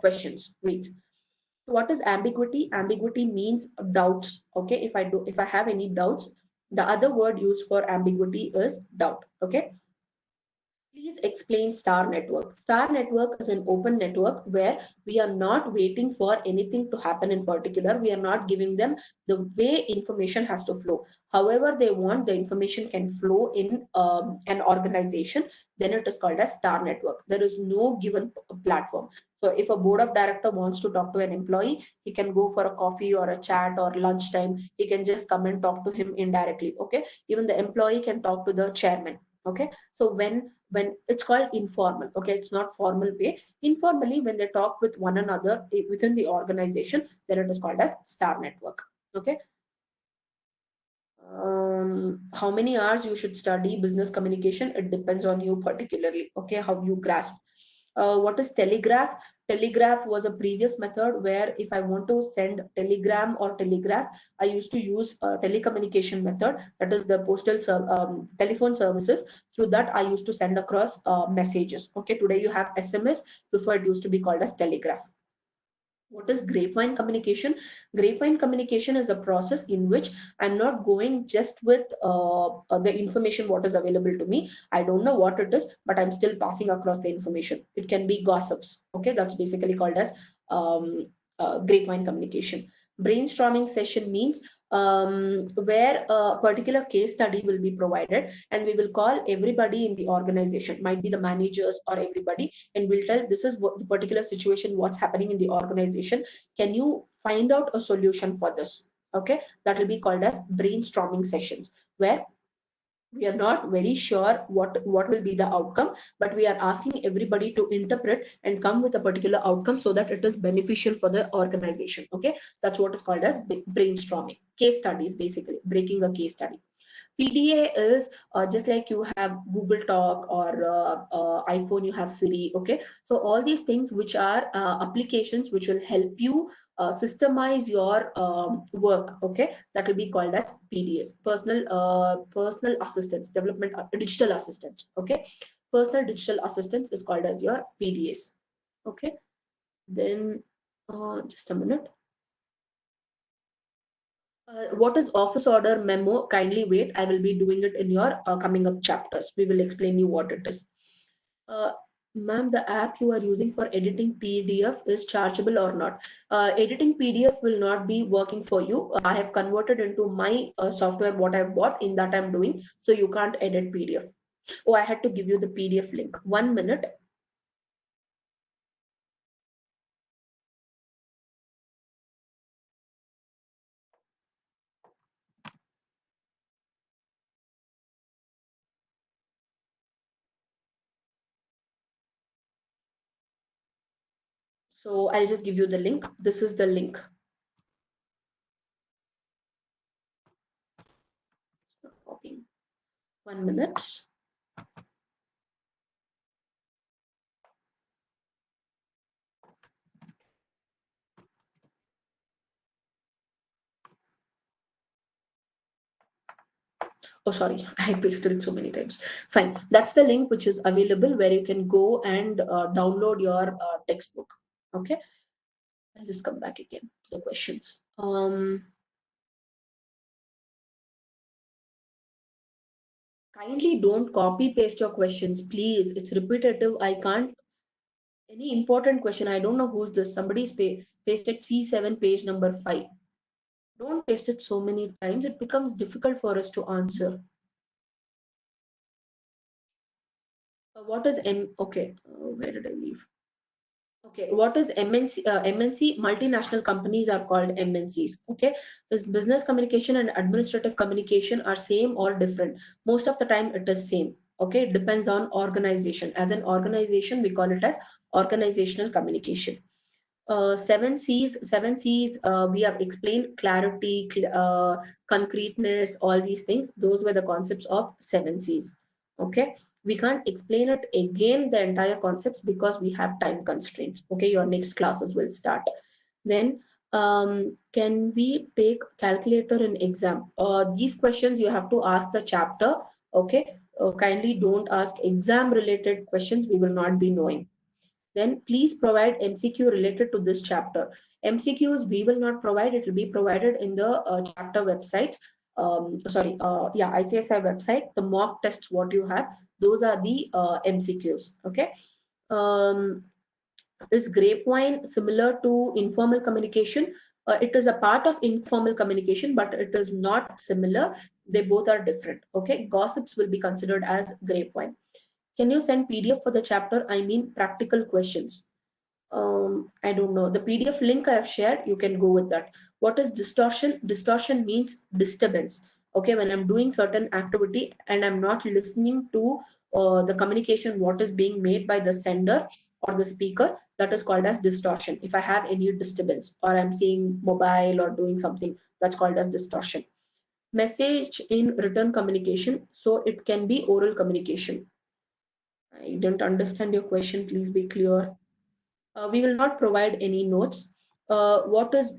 Speaker 1: questions. Wait. What is ambiguity? Ambiguity means doubts. Okay, if I have any doubts, the other word used for ambiguity is doubt. Okay, please explain Star Network. Star Network is an open network where we are not waiting for anything to happen in particular. We are not giving them the way information has to flow. However, they want the information can flow in an organization, then it is called as Star Network. There is no given platform. So if a board of director wants to talk to an employee, he can go for a coffee or a chat or lunchtime. He can just come and talk to him indirectly. Okay. Even the employee can talk to the chairman. Okay. So when it's called informal, okay, it's not formal way. Informally, when they talk with one another within the organization, then it is called as Star Network. Okay. How many hours you should study business communication? It depends on you particularly. Okay, how you grasp. What is telegraph? Telegraph was a previous method where if I want to send telegram or telegraph, I used to use a telecommunication method, that is the telephone services. Through that, I used to send across messages. Okay, today you have SMS. Before it used to be called as telegraph. What is grapevine communication? Grapevine communication is a process in which I'm not going just with the information what is available to me. I don't know what it is, but I'm still passing across the information. It can be gossips. Okay, that's basically called as grapevine communication. Brainstorming session means where a particular case study will be provided, and we will call everybody in the organization, might be the managers or everybody, and we'll tell this is what the particular situation, what's happening in the organization. Can you find out a solution for this? Okay, that will be called as brainstorming sessions, where We are not very sure what will be the outcome, but we are asking everybody to interpret and come with a particular outcome so that it is beneficial for the organization. Okay, that's what is called as brainstorming. Case studies, basically breaking a case study. PDA is just like you have Google Talk or iPhone, you have Siri. Okay, so all these things which are applications which will help you systemize your work. Okay, that will be called as PDAs, personal assistants, development digital assistants. Okay, personal digital assistants is called as your PDAs. Okay, then just a minute. What is office order memo? Kindly wait. I will be doing it in your coming up chapters. We will explain you what it is. Uh, Ma'am, the app you are using for editing PDF is chargeable or not? Editing PDF will not be working for you. I have converted into my software what I've bought, in that I'm doing. So you can't edit PDF. Oh, I had to give you the PDF link. 1 minute. So I'll just give you the link. This is the link. 1 minute. Oh, sorry, I pasted it so many times. Fine. That's the link which is available where you can go and download your textbook. Okay. I'll just come back again to the questions. Kindly don't copy paste your questions, please. It's repetitive. I can't. Any important question? I don't know who's this. Somebody's pasted C7 page number 5. Don't paste it so many times. It becomes difficult for us to answer. What is M? Okay. Where did I leave? Okay, what is MNC? MNC, multinational companies are called MNCs. Okay, this business communication and administrative communication are same or different. Most of the time, it is same. Okay, it depends on organization. As an organization, we call it as organizational communication. Seven C's. Seven C's. We have explained clarity, concreteness, all these things. Those were the concepts of seven C's. Okay, we can't explain it again the entire concepts because we have time constraints. Okay, your next classes will start. Then can we take calculator in exam? These questions you have to ask the chapter. Okay, kindly don't ask exam related questions. We will not be knowing. Then please provide MCQ related to this chapter. MCQs we will not provide, it will be provided in the chapter website. ICSI website. The mock tests what you have, those are the MCQs. Okay. Um, is grapevine similar to informal communication? It is a part of informal communication, but it is not similar. They both are different. Okay. Gossips will be considered as grapevine. Can you send PDF for the chapter? I mean, practical questions. I don't know. The PDF link I have shared, you can go with that. What is distortion? Distortion means disturbance. Okay, when I'm doing certain activity and I'm not listening to the communication, what is being made by the sender or the speaker, that is called as distortion. If I have any disturbance or I'm seeing mobile or doing something, that's called as distortion. Message in written communication, so it can be oral communication. I didn't understand your question. Please be clear. We will not provide any notes. What is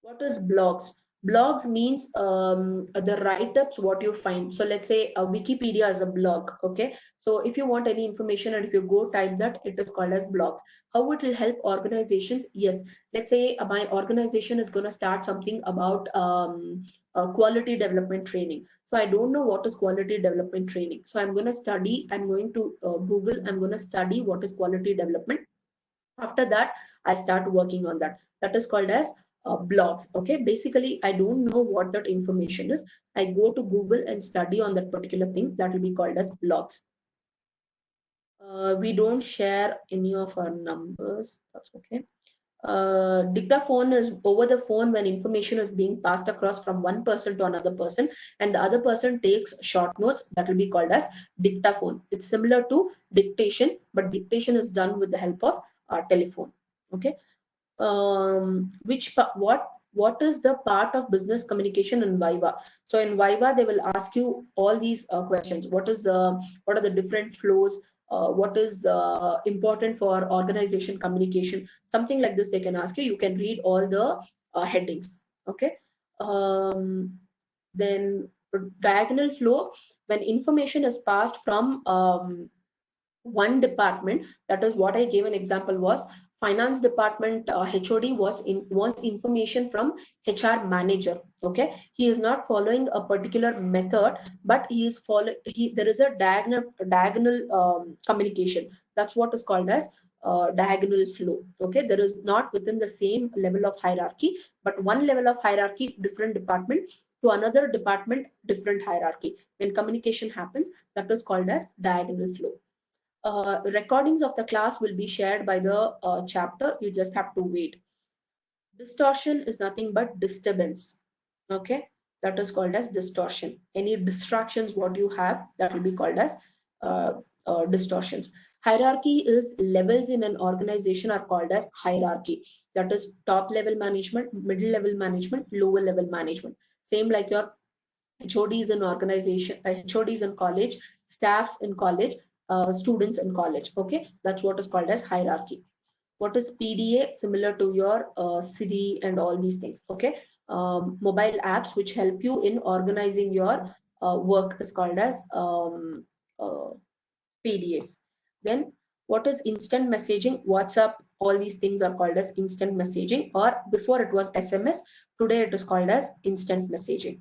Speaker 1: blogs? Blogs means the write-ups what you find. So let's say Wikipedia is a blog. Okay, so if you want any information and if you go type that, it is called as blogs. How it will help organizations? Yes, let's say my organization is going to start something about quality development training. So I don't know what is quality development training, so I'm going to study. I'm going to Google. I'm going to study what is quality development. After that, I start working on that. That is called as blogs. Okay, basically I don't know what that information is. I go to Google and study on that particular thing. That will be called as blogs. We don't share any of our numbers. That's okay. Dictaphone is over the phone when information is being passed across from one person to another person, and the other person takes short notes. That will be called as dictaphone. It's similar to dictation, but dictation is done with the help of telephone. Okay. What is the part of business communication in Viva? So in Viva, they will ask you all these questions. What are the different flows? What is important for organization communication? Something like this they can ask you. You can read all the headings. Okay. Then diagonal flow, when information is passed from one department, that is what I gave an example was finance department. HOD wants information from HR manager. Okay, he is not following a particular method, but there is a diagonal communication. That's what is called as diagonal flow. Okay, there is not within the same level of hierarchy, but one level of hierarchy, different department to another department, different hierarchy. When communication happens, that is called as diagonal flow. Recordings of the class will be shared by the chapter. You just have to wait. Distortion is nothing but disturbance. Okay, that is called as distortion. Any distractions what you have, that will be called as uh, distortions. Hierarchy is levels in an organization are called as hierarchy. That is top level management, middle level management, lower level management. Same like your HODs in organization, HODs in college, staffs in college, students in college. Okay, that's what is called as hierarchy. What is PDA? Similar to your city and all these things. Okay, mobile apps which help you in organizing your work is called as PDAs. Then what is instant messaging? WhatsApp, all these things are called as instant messaging, or before it was SMS, today it is called as instant messaging.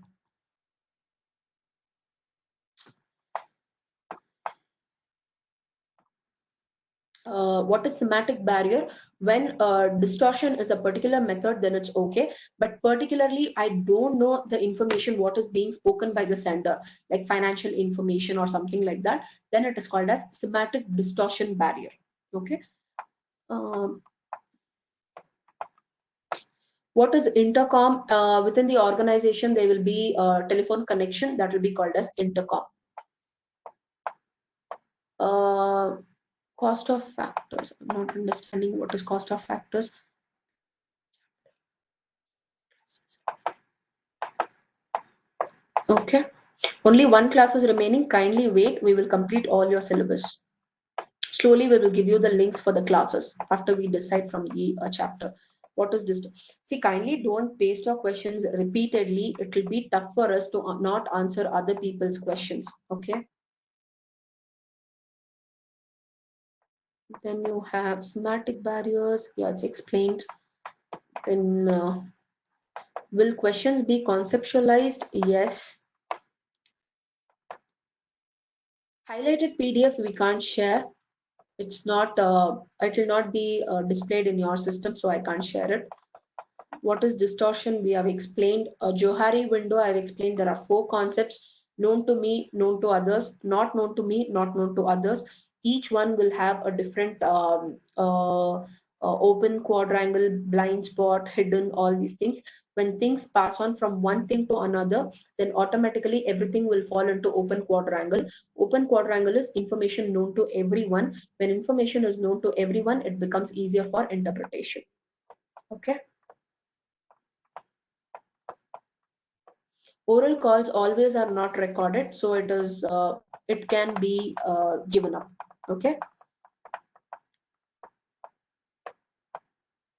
Speaker 1: What is semantic barrier? When distortion is a particular method, then it's okay. But particularly, I don't know the information what is being spoken by the sender, like financial information or something like that. Then it is called as semantic distortion barrier. Okay. Um, what is intercom? Within the organization, there will be a telephone connection that will be called as intercom. Uh, cost of factors. I'm not understanding what is cost of factors. Okay. Only one class is remaining. Kindly wait. We will complete all your syllabus. Slowly, we will give you the links for the classes after we decide from the chapter. What is this? See, kindly don't paste your questions repeatedly. It will be tough for us to not answer other people's questions. Okay. Then you have semantic barriers. Yeah, it's explained. Then will questions be conceptualized? Yes. Highlighted PDF we can't share. It's not it will not be displayed in your system, so I can't share it. What is distortion? We have explained. A Johari window, I've explained. There are four concepts: known to me, known to others, not known to me, not known to others. Each one will have a different open, quadrangle, blind spot, hidden, all these things. When things pass on from one thing to another, then automatically everything will fall into open quadrangle. Open quadrangle is information known to everyone. When information is known to everyone, it becomes easier for interpretation. Okay. Oral calls always are not recorded, so it can be given up. Okay.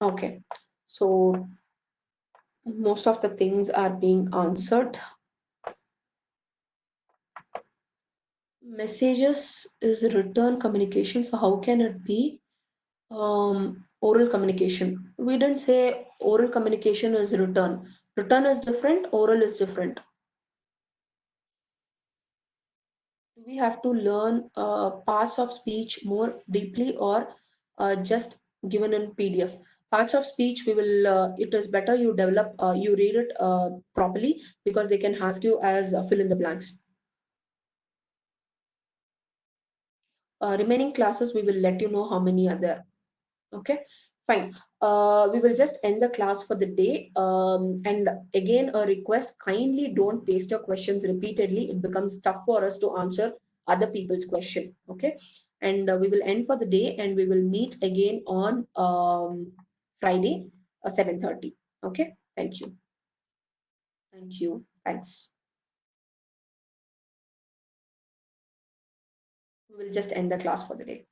Speaker 1: Okay. So most of the things are being answered. Messages is return communication. So how can it be oral communication? We didn't say oral communication is return. Return is different. Oral is different. We have to learn parts of speech more deeply, or just given in PDF. Parts of speech, we will it is better you develop, you read it properly, because they can ask you as fill in the blanks. Remaining classes, we will let you know how many are there. Okay. Fine. We will just end the class for the day. And again, a request, kindly don't paste your questions repeatedly. It becomes tough for us to answer other people's question. Okay. And we will end for the day and we will meet again on Friday, 7:30. Okay. Thank you. Thank you. Thanks. We will just end the class for the day.